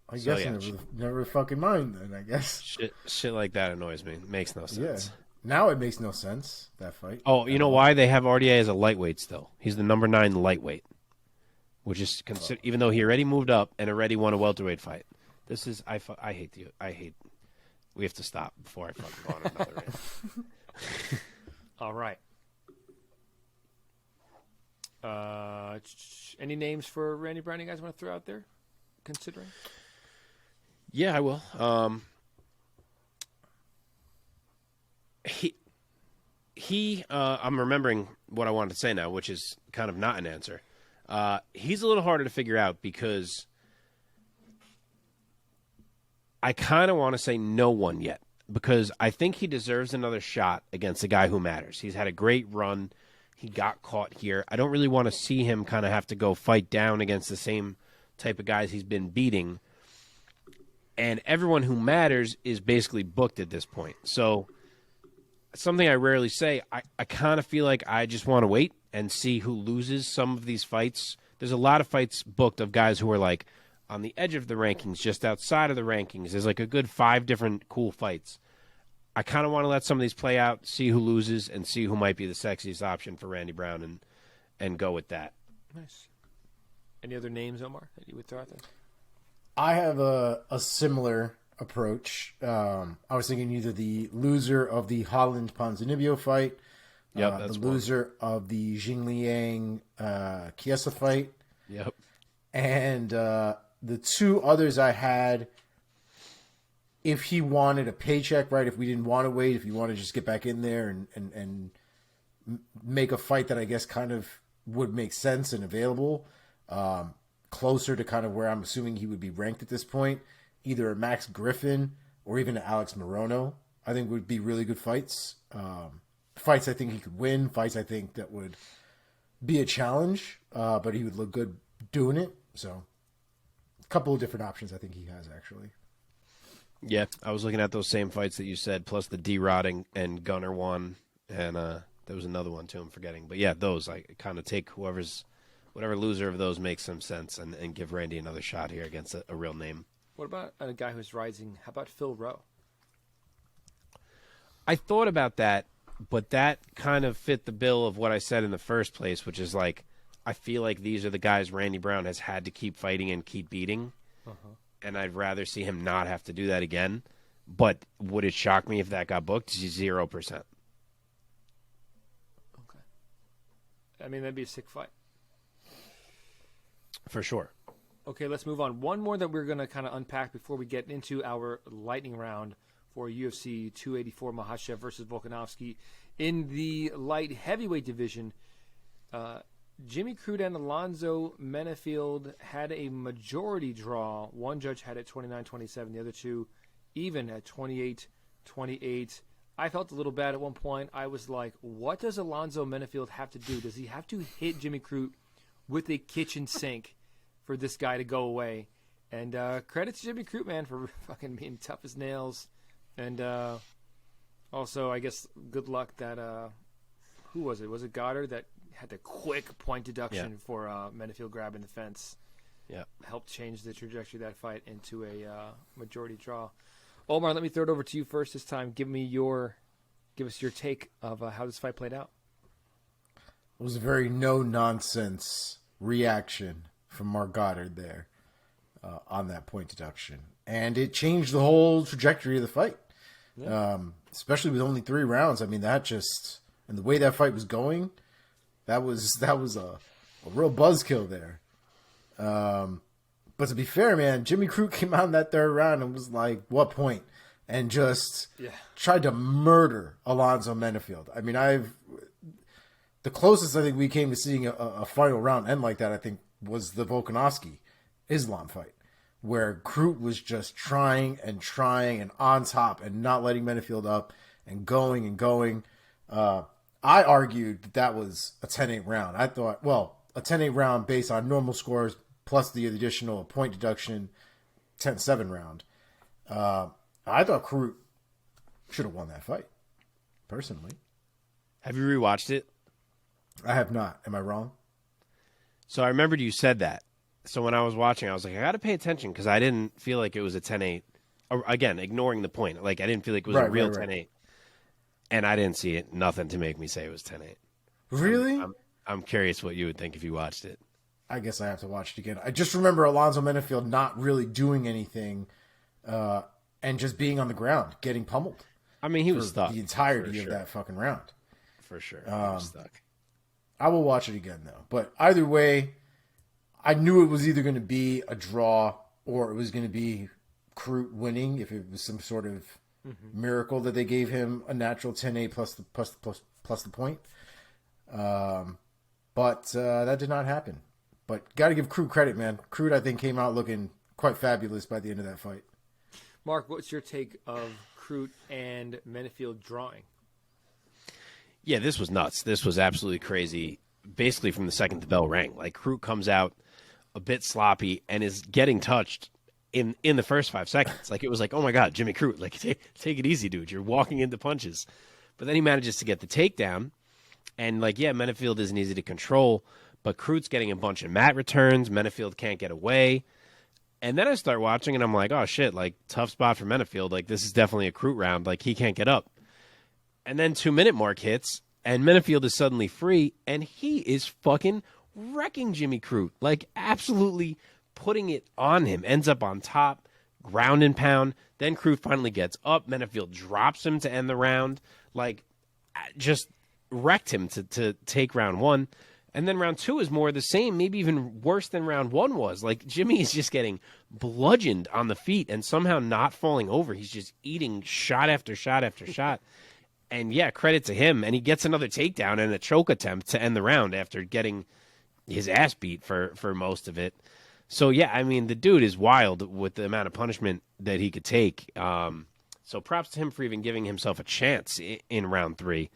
I So, guess yeah. never fucking mind then, I guess. Shit like that annoys me. Makes no sense. Yeah. Now it makes no sense, that fight. Oh, you know why? They have RDA as a lightweight still. He's the number 9 lightweight, which is even though he already moved up and already won a welterweight fight. This is I hate you. I hate. We have to stop before I fucking go on another rant. All right. Any names for Randy Brown you guys want to throw out there? Considering? Yeah, I will. I'm remembering what I wanted to say now, which is kind of not an answer. He's a little harder to figure out because I kind of want to say no one yet because I think he deserves another shot against a guy who matters. He's had a great run. He got caught here. I don't really want to see him kind of have to go fight down against the same type of guys he's been beating. And everyone who matters is basically booked at this point. So something I rarely say, I kind of feel like I just want to wait and see who loses some of these fights. There's a lot of fights booked of guys who are like on the edge of the rankings, just outside of the rankings. There's like a good 5 different cool fights. I kind of want to let some of these play out, see who loses, and see who might be the sexiest option for Randy Brown and go with that. Nice. Any other names, Omar, that you would throw out there? I have a similar approach. I was thinking either the loser of the Holland Ponzinibbio fight, Yep, the loser of the Jingliang Chiesa fight, Yep. and the 2 others I had. If he wanted a paycheck, right? If we didn't want to wait, if you want to just get back in there and make a fight that I guess kind of would make sense and available, closer to kind of where I'm assuming he would be ranked at this point, either a Max Griffin or even an Alex Morono, I think would be really good fights. Fights I think he could win, fights I think that would be a challenge, but he would look good doing it. So couple of different options I think he has, actually. Yeah, I was looking at those same fights that you said, plus the D-Rod and Gunner one, and there was another one too, I'm forgetting. But yeah, those, I kind of take whatever loser of those makes some sense and give Randy another shot here against a real name. What about a guy who's rising? How about Phil Rowe? I thought about that, but that kind of fit the bill of what I said in the first place, which is like, I feel like these are the guys Randy Brown has had to keep fighting and keep beating. And I'd rather see him not have to do that again. But would it shock me if that got booked? 0%. Okay. I mean, that'd be a sick fight. For sure. Okay, let's move on. One more that we're going to kind of unpack before we get into our lightning round for UFC 284 Makhachev versus Volkanovski. In the light heavyweight division, Jimmy Crute and Alonzo Menifield had a majority draw. One judge had it 29-27. The other two even at 28-28. I felt a little bad at one point. I was like, what does Alonzo Menifield have to do? Does he have to hit Jimmy Crute with a kitchen sink for this guy to go away? And credit to Jimmy Crute, man, for fucking being tough as nails. And also, I guess, good luck that, who was it? Was it Goddard that had the quick point deduction for Menifield grabbing the fence? Yeah. Helped change the trajectory of that fight into a majority draw. Omar, let me throw it over to you first this time. Give us your take of how this fight played out. It was a very no-nonsense reaction from Mark Goddard there on that point deduction. And it changed the whole trajectory of the fight, especially with only 3 rounds. I mean, that just... And the way that fight was going, that was a real buzzkill there. But to be fair, man, Jimmy Crute came out in that 3rd round and was like, what point? And just tried to murder Alonzo Menifield. I mean, the closest I think we came to seeing a final round end like that, I think, was the Volkanovski Islam fight, where Crute was just trying and on top and not letting Menifield up and going and going. I argued that was a 10-8 round. I thought, well, a 10-8 round based on normal scores plus the additional point deduction 10-7 round. I thought Crute should have won that fight, personally. Have you rewatched it? I have not. Am I wrong? So I remembered you said that. So when I was watching, I was like, I got to pay attention because I didn't feel like it was a 10-8. Again, ignoring the point. Like, I didn't feel like it was a real 10-8. And I didn't see it. Nothing to make me say it was 10-8. Really? I'm curious what you would think if you watched it. I guess I have to watch it again. I just remember Alonzo Menifield not really doing anything and just being on the ground, getting pummeled. I mean, he was stuck. The entirety of that fucking round. For sure. He was stuck. I will watch it again, though. But either way, I knew it was either going to be a draw or it was going to be Crute winning if it was some sort of miracle that they gave him a natural 10-8 plus the point. But that did not happen. But got to give Crute credit, man. Crute, I think, came out looking quite fabulous by the end of that fight. Mark, what's your take of Crute and Menifield drawing? Yeah, this was nuts. This was absolutely crazy. Basically, from the second the bell rang, like Crute comes out a bit sloppy and is getting touched in the first 5 seconds. Like, it was like, oh my God, Jimmy Crute, like take it easy, dude. You're walking into punches. But then he manages to get the takedown, and like, yeah, Menifield isn't easy to control, but Crute's getting a bunch of mat returns. Menifield can't get away. And then I start watching, and I'm like, oh shit, like tough spot for Menifield. Like, this is definitely a Crute round. Like, he can't get up. And then 2-minute mark hits, and Menifield is suddenly free, and he is fucking wrecking Jimmy Crute. Like, absolutely putting it on him. Ends up on top, ground and pound. Then Crute finally gets up. Menifield drops him to end the round. Like, just wrecked him to take round 1. And then round 2 is more of the same, maybe even worse than round 1 was. Like, Jimmy is just getting bludgeoned on the feet and somehow not falling over. He's just eating shot after shot after shot. And yeah, credit to him. And he gets another takedown and a choke attempt to end the round after getting his ass beat for most of it. So yeah, I mean, the dude is wild with the amount of punishment that he could take. So props to him for even giving himself a chance in round 3.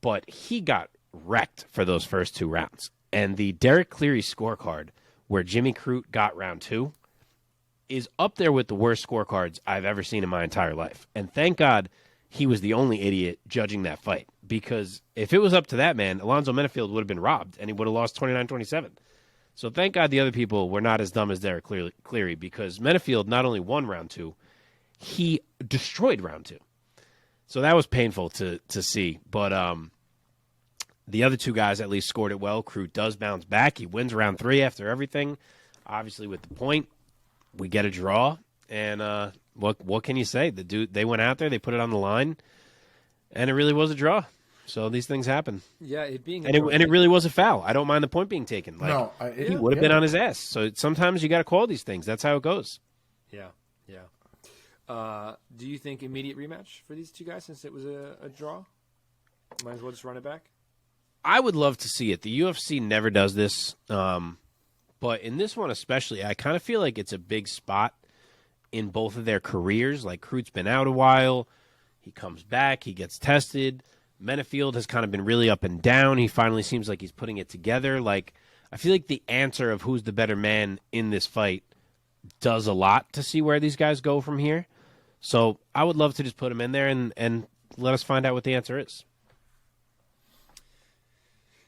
But he got wrecked for those first 2 rounds. And the Derek Cleary scorecard where Jimmy Crute got round 2 is up there with the worst scorecards I've ever seen in my entire life. And thank God he was the only idiot judging that fight, because if it was up to that man, Alonzo Menifield would have been robbed and he would have lost 29-27. So thank God the other people were not as dumb as Derek Cleary, because Menifield not only won round 2, he destroyed round 2. So that was painful to see. But the other two guys at least scored it well. Crute does bounce back. He wins round 3 after everything. Obviously, with the point, we get a draw. And what can you say? They went out there, they put it on the line, and it really was a draw. So these things happen. Yeah, it really was a foul. I don't mind the point being taken. Like, No, he would have been on his ass. So sometimes you got to call these things. That's how it goes. Yeah. Do you think immediate rematch for these two guys since it was a draw? Might as well just run it back. I would love to see it. The UFC never does this, but in this one especially, I kind of feel like it's a big spot in both of their careers. Like, Crute's been out a while. He comes back. He gets tested. Menifield has kind of been really up and down. He finally seems like he's putting it together. Like, I feel like the answer of who's the better man in this fight does a lot to see where these guys go from here. So I would love to just put him in there and let us find out what the answer is.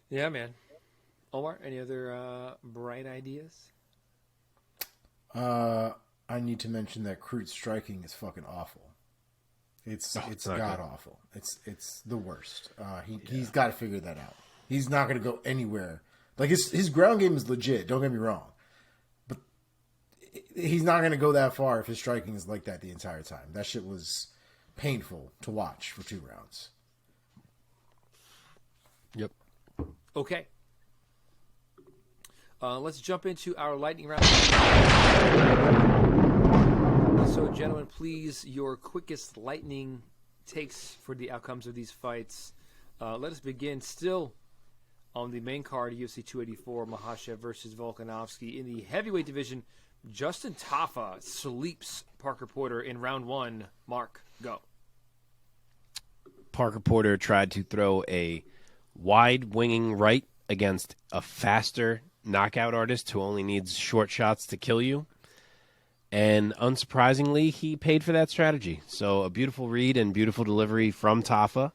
Yeah, man. Omar, any other bright ideas? I need to mention that Crute's striking is fucking awful. It's god awful. It's the worst. He's got to figure that out. He's not going to go anywhere. Like, his ground game is legit. Don't get me wrong, but he's not going to go that far if his striking is like that the entire time. That shit was painful to watch for 2 rounds. Yep. Okay. Let's jump into our lightning round. So, gentlemen, please, your quickest lightning takes for the outcomes of these fights. Let us begin still on the main card, UFC 284, Makhachev versus Volkanovski. In the heavyweight division, Justin Tafa sleeps Parker Porter in round 1. Mark, go. Parker Porter tried to throw a wide winging right against a faster knockout artist who only needs short shots to kill you. And unsurprisingly, he paid for that strategy. So a beautiful read and beautiful delivery from Tafa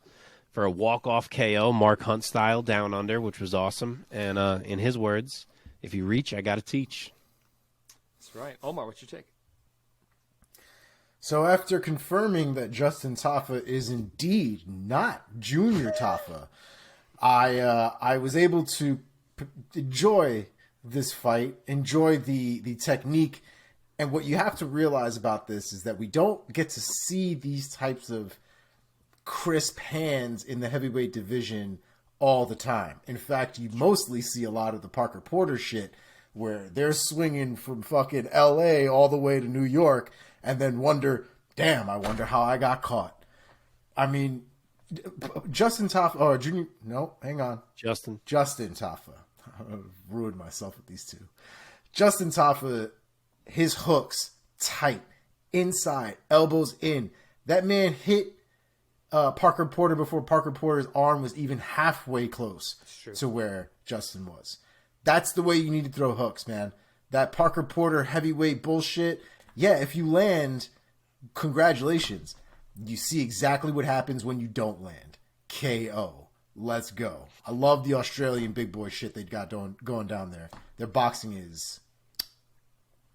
for a walk-off KO, Mark Hunt style, down under, which was awesome. And in his words, if you reach, I got to teach. That's right. Omar, what's your take? So after confirming that Justin Tafa is indeed not Junior Tafa, I was able to enjoy this fight, enjoy the technique. And what you have to realize about this is that we don't get to see these types of crisp hands in the heavyweight division all the time. In fact, you mostly see a lot of the Parker Porter shit where they're swinging from fucking LA all the way to New York and then wonder, damn, I wonder how I got caught. I mean, Justin Tafa, or Junior, no, hang on. Justin Tafa. I ruined myself with these two. Justin Tafa, his hooks tight, inside, elbows in. That man hit Parker Porter before Parker Porter's arm was even halfway close to where Justin was. That's the way you need to throw hooks, man. That Parker Porter heavyweight bullshit, yeah, if you land, congratulations. You see exactly what happens when you don't land. KO. Let's go. I love the Australian big boy shit they got going down there. Their boxing is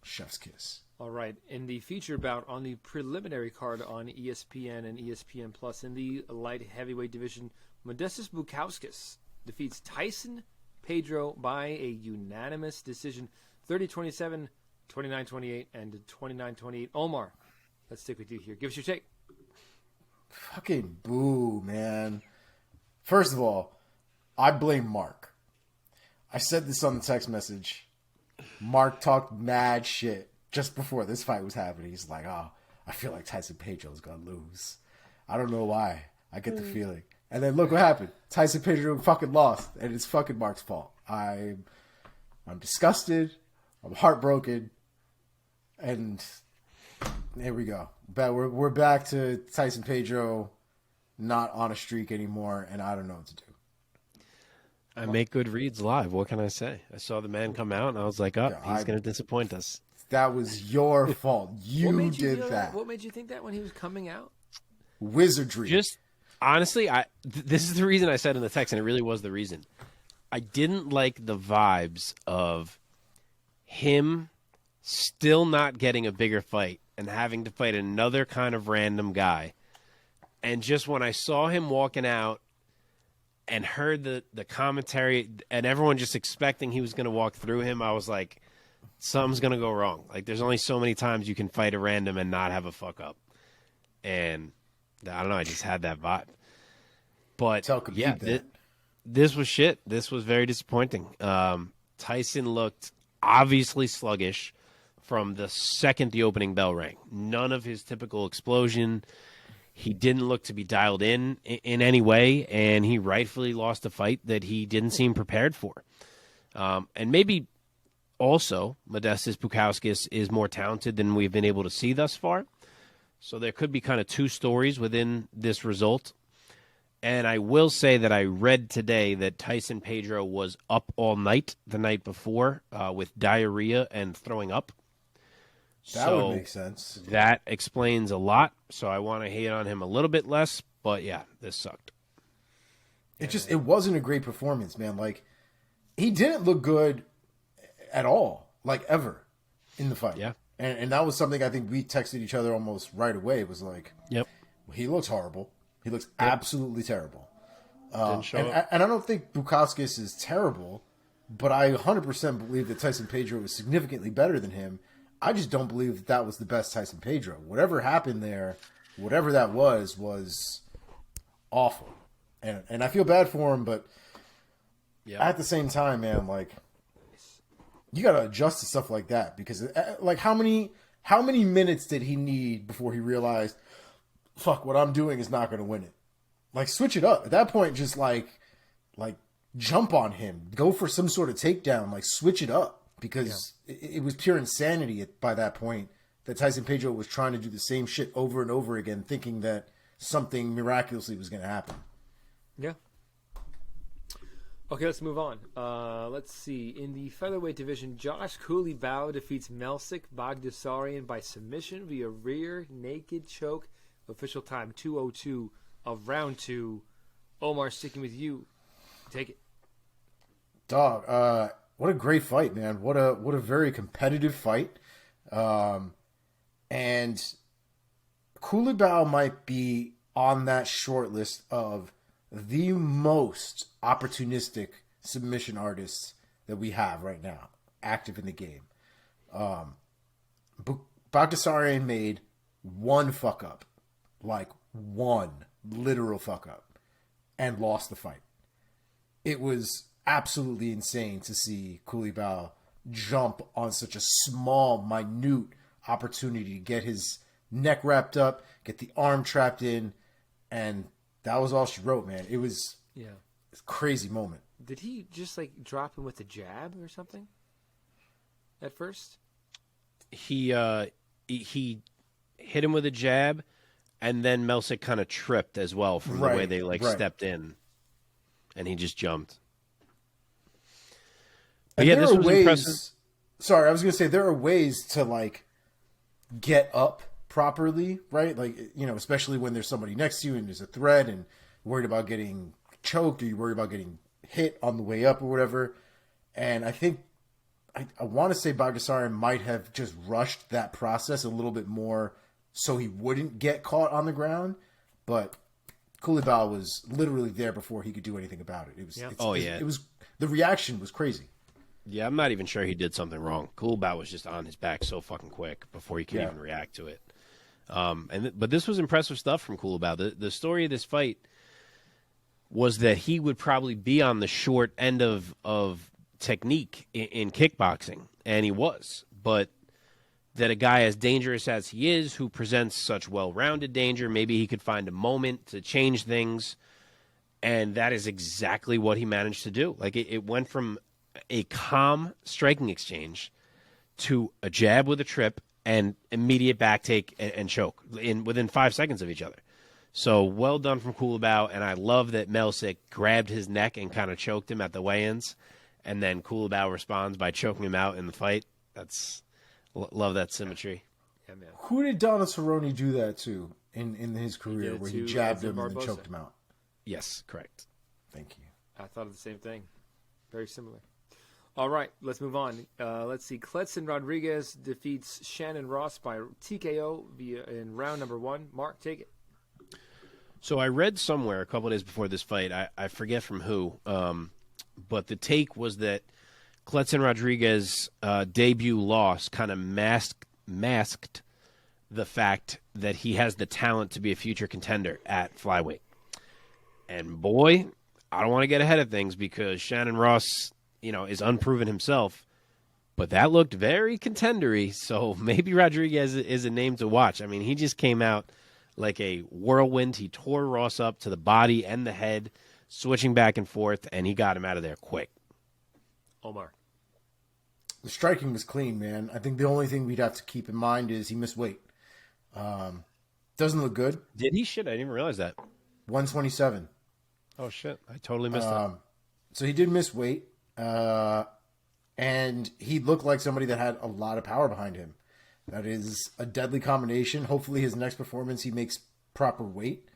chef's kiss. All right. In the feature bout on the preliminary card on ESPN and ESPN Plus in the light heavyweight division, Modestas Bukauskas defeats Tyson Pedro by a unanimous decision, 30-27, 29-28, and 29-28. Omar, let's stick with you here. Give us your take. Fucking boo, man. First of all, I blame Mark. I said this on the text message. Mark talked mad shit just before this fight was happening. He's like, oh, I feel like Tyson Pedro's going to lose. I don't know why. I get the feeling. And then look what happened. Tyson Pedro fucking lost, and it's fucking Mark's fault. I'm disgusted. I'm heartbroken. And here we go. But we're back to Tyson Pedro not on a streak anymore, and I don't know what to do. I make good reads live. What can I say? I saw the man come out, and I was like, oh, he's going to disappoint us. that was your fault. What You made you did feel that. What made you think that when he was coming out? Wizardry. Just honestly, this is the reason I said in the text, and it really was the reason. I didn't like the vibes of him still not getting a bigger fight and having to fight another kind of random guy. And just when I saw him walking out and heard the commentary and everyone just expecting he was going to walk through him, I was like, something's going to go wrong. Like, there's only so many times you can fight a random and not have a fuck up. And I don't know, I just had that vibe. But yeah, this was shit. This was very disappointing. Tyson looked obviously sluggish from the second the opening bell rang. None of his typical explosion. He didn't look to be dialed in any way, and he rightfully lost a fight that he didn't seem prepared for. And maybe also Modestas Bukauskas is more talented than we've been able to see thus far. So there could be kind of two stories within this result. And I will say that I read today that Tyson Pedro was up all night the night before with diarrhea and throwing up. That would make sense. That explains a lot. So I want to hate on him a little bit less. But yeah, this sucked. It wasn't a great performance, man. Like, he didn't look good at all, like, ever in the fight. Yeah. And that was something I think we texted each other almost right away. It was like, yep, he looks horrible. He looks absolutely terrible. Didn't show up. And I don't think Bukauskas is terrible, but I 100% believe that Tyson Pedro is significantly better than him. I just don't believe that was the best Tyson Pedro. Whatever happened there, whatever that was awful. And I feel bad for him, but at the same time, man, like, you got to adjust to stuff like that because, like, how many minutes did he need before he realized, fuck, what I'm doing is not going to win it? Like, switch it up. At that point, just, like jump on him. Go for some sort of takedown. Like, switch it up. Because it was pure insanity by that point that Tyson Pedro was trying to do the same shit over and over again, thinking that something miraculously was going to happen. Yeah. Okay, let's move on. Let's see. In the featherweight division, Josh Cooley-Bao defeats Melsik Bagdasaryan by submission via rear naked choke. Official time 2:02 of round 2. Omar, sticking with you. Take it. Dog, what a great fight, man. What a very competitive fight. And Cooley-Bao might be on that short list of the most opportunistic submission artists that we have right now, active in the game. Bagdasaryan made one fuck up, like one literal fuck up, and lost the fight. It was absolutely insane to see Cooley-Bao jump on such a small, minute opportunity to get his neck wrapped up, get the arm trapped in, and that was all she wrote, man. It was a crazy moment. Did he just, like, drop him with a jab or something at first? He hit him with a jab, and then Melsik kind of tripped as well from the way they stepped in, and he just jumped. But yeah, this was impressive. Sorry, I was going to say there are ways to, like, get up properly, right? Like, you know, especially when there's somebody next to you and there's a threat and you're worried about getting choked or you're worried about getting hit on the way up or whatever. And I think I want to say Bagdasaryan might have just rushed that process a little bit more so he wouldn't get caught on the ground. But Cooley-Bao was literally there before he could do anything about it. It was the reaction was crazy. Yeah, I'm not even sure he did something wrong. Cooley-Bao was just on his back so fucking quick before he could even react to it. But this was impressive stuff from Cooley-Bao. The story of this fight was that he would probably be on the short end of technique in kickboxing, and he was. But that a guy as dangerous as he is, who presents such well-rounded danger, maybe he could find a moment to change things, and that is exactly what he managed to do. Like, it went from a calm striking exchange to a jab with a trip and immediate back take and choke within 5 seconds of each other. So well done from Cooley-Bao, and I love that Melsik grabbed his neck and kind of choked him at the weigh-ins, and then Cooley-Bao responds by choking him out in the fight. Love that symmetry. Yeah, man. Who did Donald Cerrone do that to in his career, did where to he jabbed Edson him and then Barboza. choked him out? Yes, correct. Thank you. I thought of the same thing. Very similar. All right, let's move on. Let's see. Kletzen Rodriguez defeats Shannon Ross by TKO in round number 1. Mark, take it. So I read somewhere a couple of days before this fight, I forget from who, but the take was that Kletzen Rodriguez's debut loss kind of masked the fact that he has the talent to be a future contender at flyweight. And boy, I don't want to get ahead of things because Shannon Ross, is unproven himself, but that looked very contendery. So maybe Rodriguez is a name to watch. I mean, he just came out like a whirlwind. He tore Ross up to the body and the head, switching back and forth, and he got him out of there quick. Omar. The striking was clean, man. I think the only thing we'd have to keep in mind is he missed weight. Doesn't look good. Did he? Shit, I didn't even realize that. 127. Oh, shit. I totally missed that. So he did miss weight, and he looked like somebody that had a lot of power behind him. That is a deadly combination. Hopefully his next performance he makes proper weight,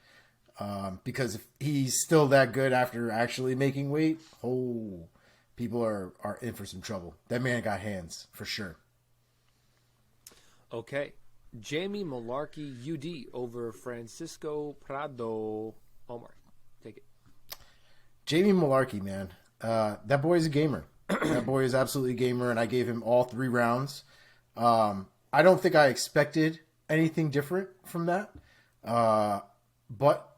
because if he's still that good after actually making weight, people are in for some trouble. That man got hands, for sure. Okay. Jamie Malarkey, UD, over Francisco Prado. Omar, take it. Jamie Malarkey, man. That boy is a gamer. That boy is absolutely a gamer, and I gave him all 3 rounds. I don't think I expected anything different from that. But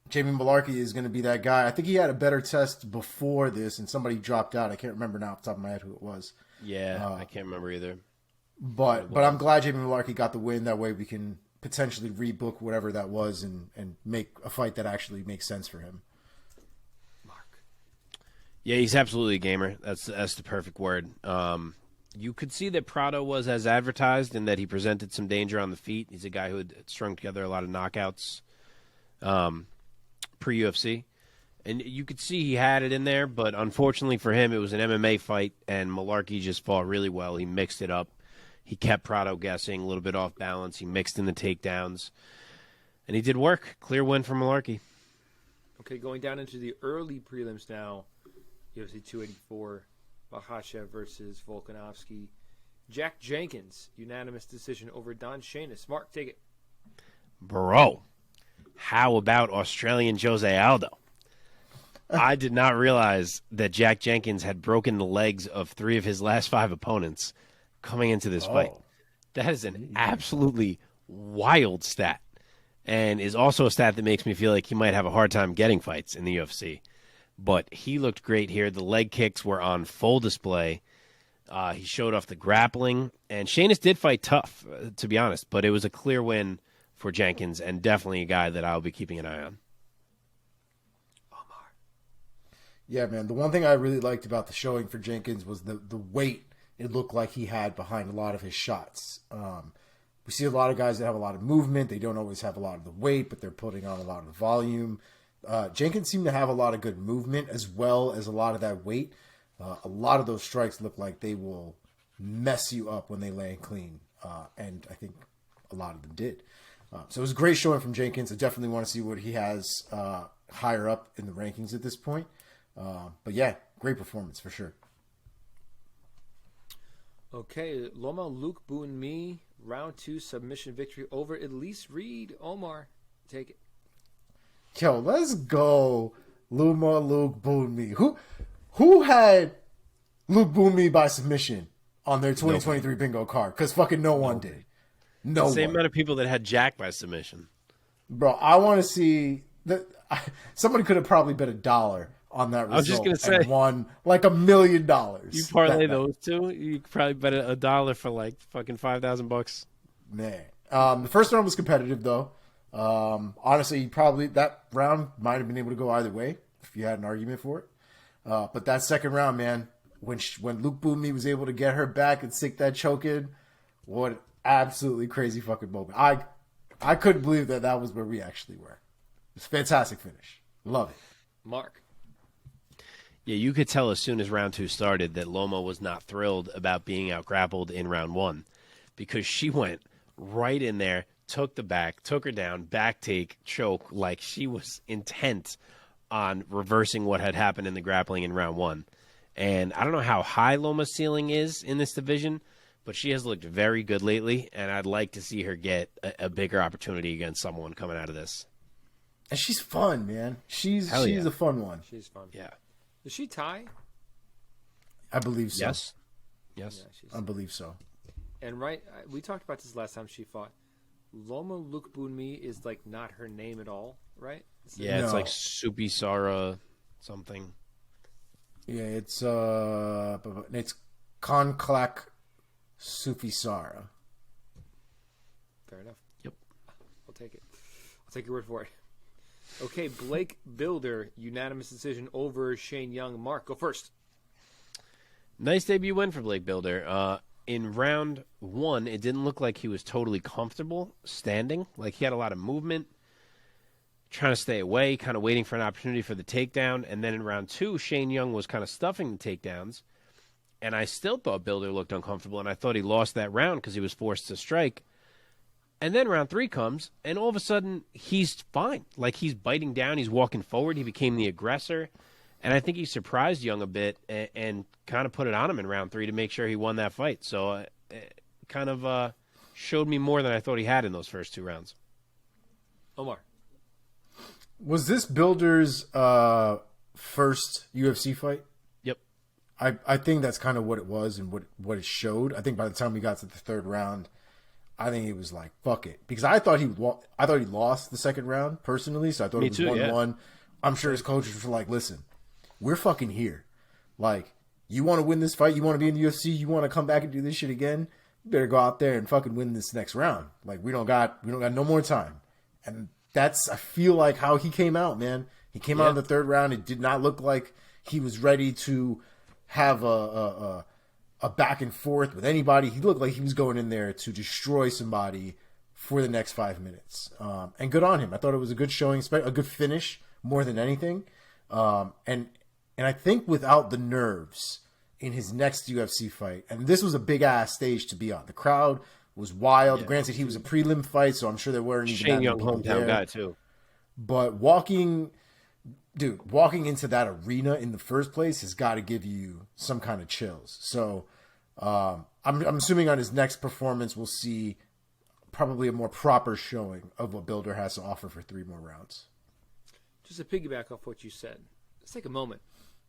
Jamie Malarkey is going to be that guy. I think he had a better test before this, and somebody dropped out. I can't remember now off the top of my head who it was. Yeah, I can't remember either. But I'm glad Jamie Malarkey got the win. That way we can potentially rebook whatever that was and make a fight that actually makes sense for him. Mark. Yeah, he's absolutely a gamer. That's the perfect word. You could see that Prado was as advertised and that he presented some danger on the feet. He's a guy who had strung together a lot of knockouts pre-UFC. And you could see he had it in there, but unfortunately for him, it was an MMA fight, and Malarkey just fought really well. He mixed it up. He kept Prado guessing, a little bit off balance. He mixed in the takedowns, and he did work. Clear win for Malarkey. Okay, going down into the early prelims now. UFC 284, Makhachev versus Volkanovski. Jack Jenkins, unanimous decision over Don Shainis. Mark, take it. Bro, how about Australian Jose Aldo? I did not realize that Jack Jenkins had broken the legs of 3 of his last 5 opponents coming into this fight. That is an absolutely wild stat, and is also a stat that makes me feel like he might have a hard time getting fights in the UFC. But he looked great here. The leg kicks were on full display. He showed off the grappling, and Shainis did fight tough, to be honest, but it was a clear win for Jenkins, and definitely a guy that I'll be keeping an eye on. Omar. Yeah, man. The one thing I really liked about the showing for Jenkins was the weight it looked like he had behind a lot of his shots. We see a lot of guys that have a lot of movement. They don't always have a lot of the weight, but they're putting on a lot of the volume. Jenkins seemed to have a lot of good movement as well as a lot of that weight. A lot of those strikes look like they will mess you up when they land clean. And I think a lot of them did. So it was a great showing from Jenkins. I definitely want to see what he has higher up in the rankings at this point. But yeah, great performance for sure. Okay, Loma Luke Boon Mi, round 2 submission victory over Elise Reed. Omar, take it. Yo, let's go, Luma Luke Boonmi. Who had Luke Boonmi by submission on their 2023 bingo card? Because fucking no one did. No one. Same amount of people that had Jack by submission. Bro, I want to see that. Somebody could have probably bet $1 on that result. I was just gonna say, and won like $1 million. You parlay those two, you could probably bet $1 for like fucking $5,000. Man, the first round was competitive though. Honestly, probably that round might have been able to go either way if you had an argument for it. But that second round, man, when Luke Boonmi was able to get her back and sink that choke in, what an absolutely crazy fucking moment. I couldn't believe that was where we actually were. It was a fantastic finish. Love it. Mark. Yeah, you could tell as soon as round 2 started that Loma was not thrilled about being out-grappled in round 1. because she went right in there, took the back, took her down, back take, choke, like she was intent on reversing what had happened in the grappling in round 1. And I don't know how high Loma's ceiling is in this division, but she has looked very good lately, and I'd like to see her get a bigger opportunity against someone coming out of this. And she's fun, man. She's a fun one. She's fun. Yeah. Does she tie? I believe so. Yes. Yeah, I believe so. And we talked about this last time she fought. Loma Lukbunmi is like not her name at all, right? Yeah, it's No. like Supi Sara something. Yeah, it's Konklak Sufisara. Fair enough. Yep. I'll take it. I'll take your word for it. Okay, Blake Builder, unanimous decision over Shane Young. Mark, go first. Nice debut win for Blake Builder. In round 1, it didn't look like he was totally comfortable standing. Like he had a lot of movement, trying to stay away, kind of waiting for an opportunity for the takedown. And then in round 2, Shane Young was kind of stuffing the takedowns. And I still thought Builder looked uncomfortable, and I thought he lost that round because he was forced to strike. And then round 3 comes, and all of a sudden, he's fine. Like, he's biting down, he's walking forward, he became the aggressor. And I think he surprised Young a bit and kind of put it on him in round 3 to make sure he won that fight. So it kind of showed me more than I thought he had in those first 2 rounds. Omar. Was this Builder's first UFC fight? Yep. I think that's kind of what it was and what it showed. I think by the time we got to the 3rd round, I think he was like, fuck it. Because I thought he lost the 2nd round, personally, so I thought Me it was too, 1-1. yeah. I'm sure his coaches were like, listen, we're fucking here. Like, you want to win this fight? You want to be in the UFC? You want to come back and do this shit again? You better go out there and fucking win this next round. Like, we don't got no more time. And that's, I feel like, how he came out, man. He came out in the 3rd round. It did not look like he was ready to have a back and forth with anybody. He looked like he was going in there to destroy somebody for the next 5 minutes. And good on him. I thought it was a good showing, a good finish more than anything. And I think without the nerves in his next UFC fight, and this was a big ass stage to be on. The crowd was wild. Yeah. Granted, he was a prelim fight, so I'm sure there weren't even Shane that Young, many people hometown there. guy, too. But walking into that arena in the first place has got to give you some kind of chills. So I'm assuming on his next performance, we'll see probably a more proper showing of what Builder has to offer for 3 more rounds. Just to piggyback off what you said, let's take a moment.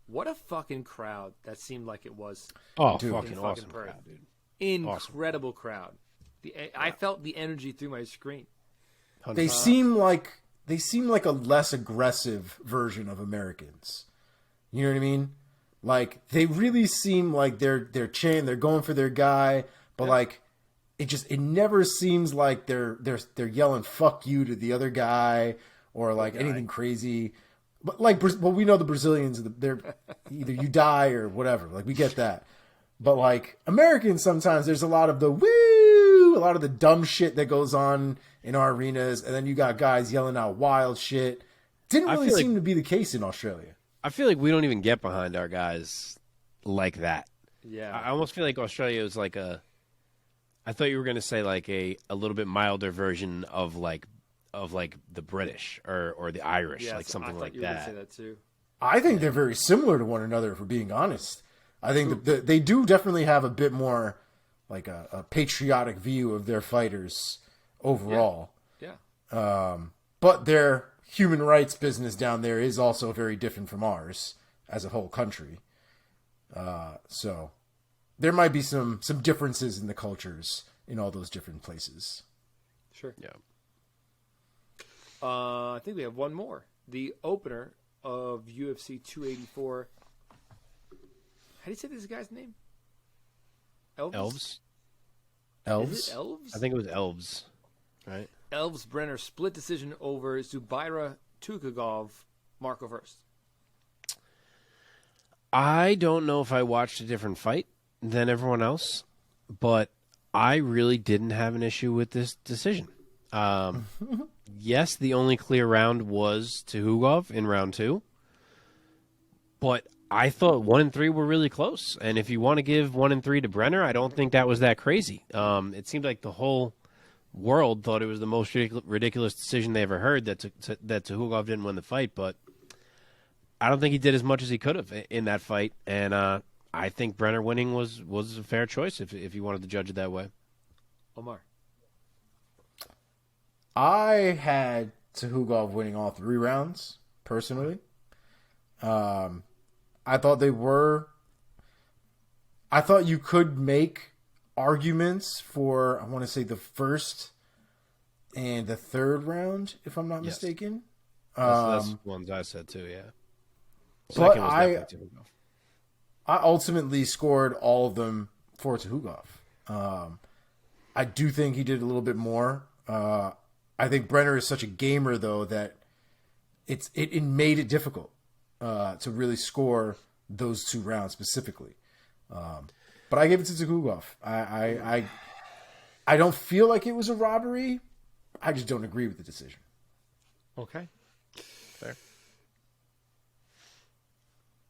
What a fucking crowd that seemed like it was. Oh, Dude. fucking In awesome fucking crowd, Perth. dude. Incredible crowd. I felt the energy through my screen. They seem like a less aggressive version of Americans. You know what I mean? Like, they really seem like they're chanting, they're going for their guy, but like it never seems like they're yelling "fuck you" to the other guy or like anything crazy. But like, well, we know the Brazilians, they're either you die or whatever. Like, we get that. But like Americans, sometimes there's a lot of the woo, a lot of the dumb shit that goes on in our arenas, and then you got guys yelling out wild shit. Didn't really seem to be the case in Australia. I feel like we don't even get behind our guys like that. Yeah. I almost feel like Australia is like I thought you were going to say like a little bit milder version of like the British or the Irish, Yes, like something I like thought you were that. gonna say that too. I think they're very similar to one another, if we're being honest. I think that they do definitely have a bit more like a patriotic view of their fighters overall. Yeah. But their human rights business down there is also very different from ours as a whole country. So there might be some differences in the cultures in all those different places. Sure. Yeah. I think we have one more. The opener of UFC 284. How do you say this guy's name? Elves? Is it Elves? I think it was Elves, right? Elves Brenner split decision over Zubaira Tukagov. Marco first. I don't know if I watched a different fight than everyone else, but I really didn't have an issue with this decision. Yes, the only clear round was to Hugov in round 2, but I thought 1 and 3 were really close, and if you want to give 1 and 3 to Brenner, I don't think that was that crazy. It seemed like the whole world thought it was the most ridiculous decision they ever heard that Tuhugov didn't win the fight, but I don't think he did as much as he could have in that fight, and I think Brenner winning was a fair choice if you wanted to judge it that way. Omar. I had Tuhugov winning all 3 rounds, personally. I thought you could make arguments for, I want to say, the first and the third round, if I'm not mistaken. That's the ones I said too, yeah. But I ultimately scored all of them for Tuhugov. I do think he did a little bit more. I think Brenner is such a gamer, though, that it made it difficult to really score those 2 rounds specifically. But I gave it to Tuhugov. I don't feel like it was a robbery. I just don't agree with the decision. Okay. Fair.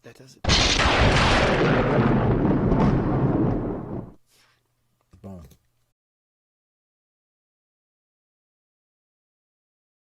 That does it. Boom.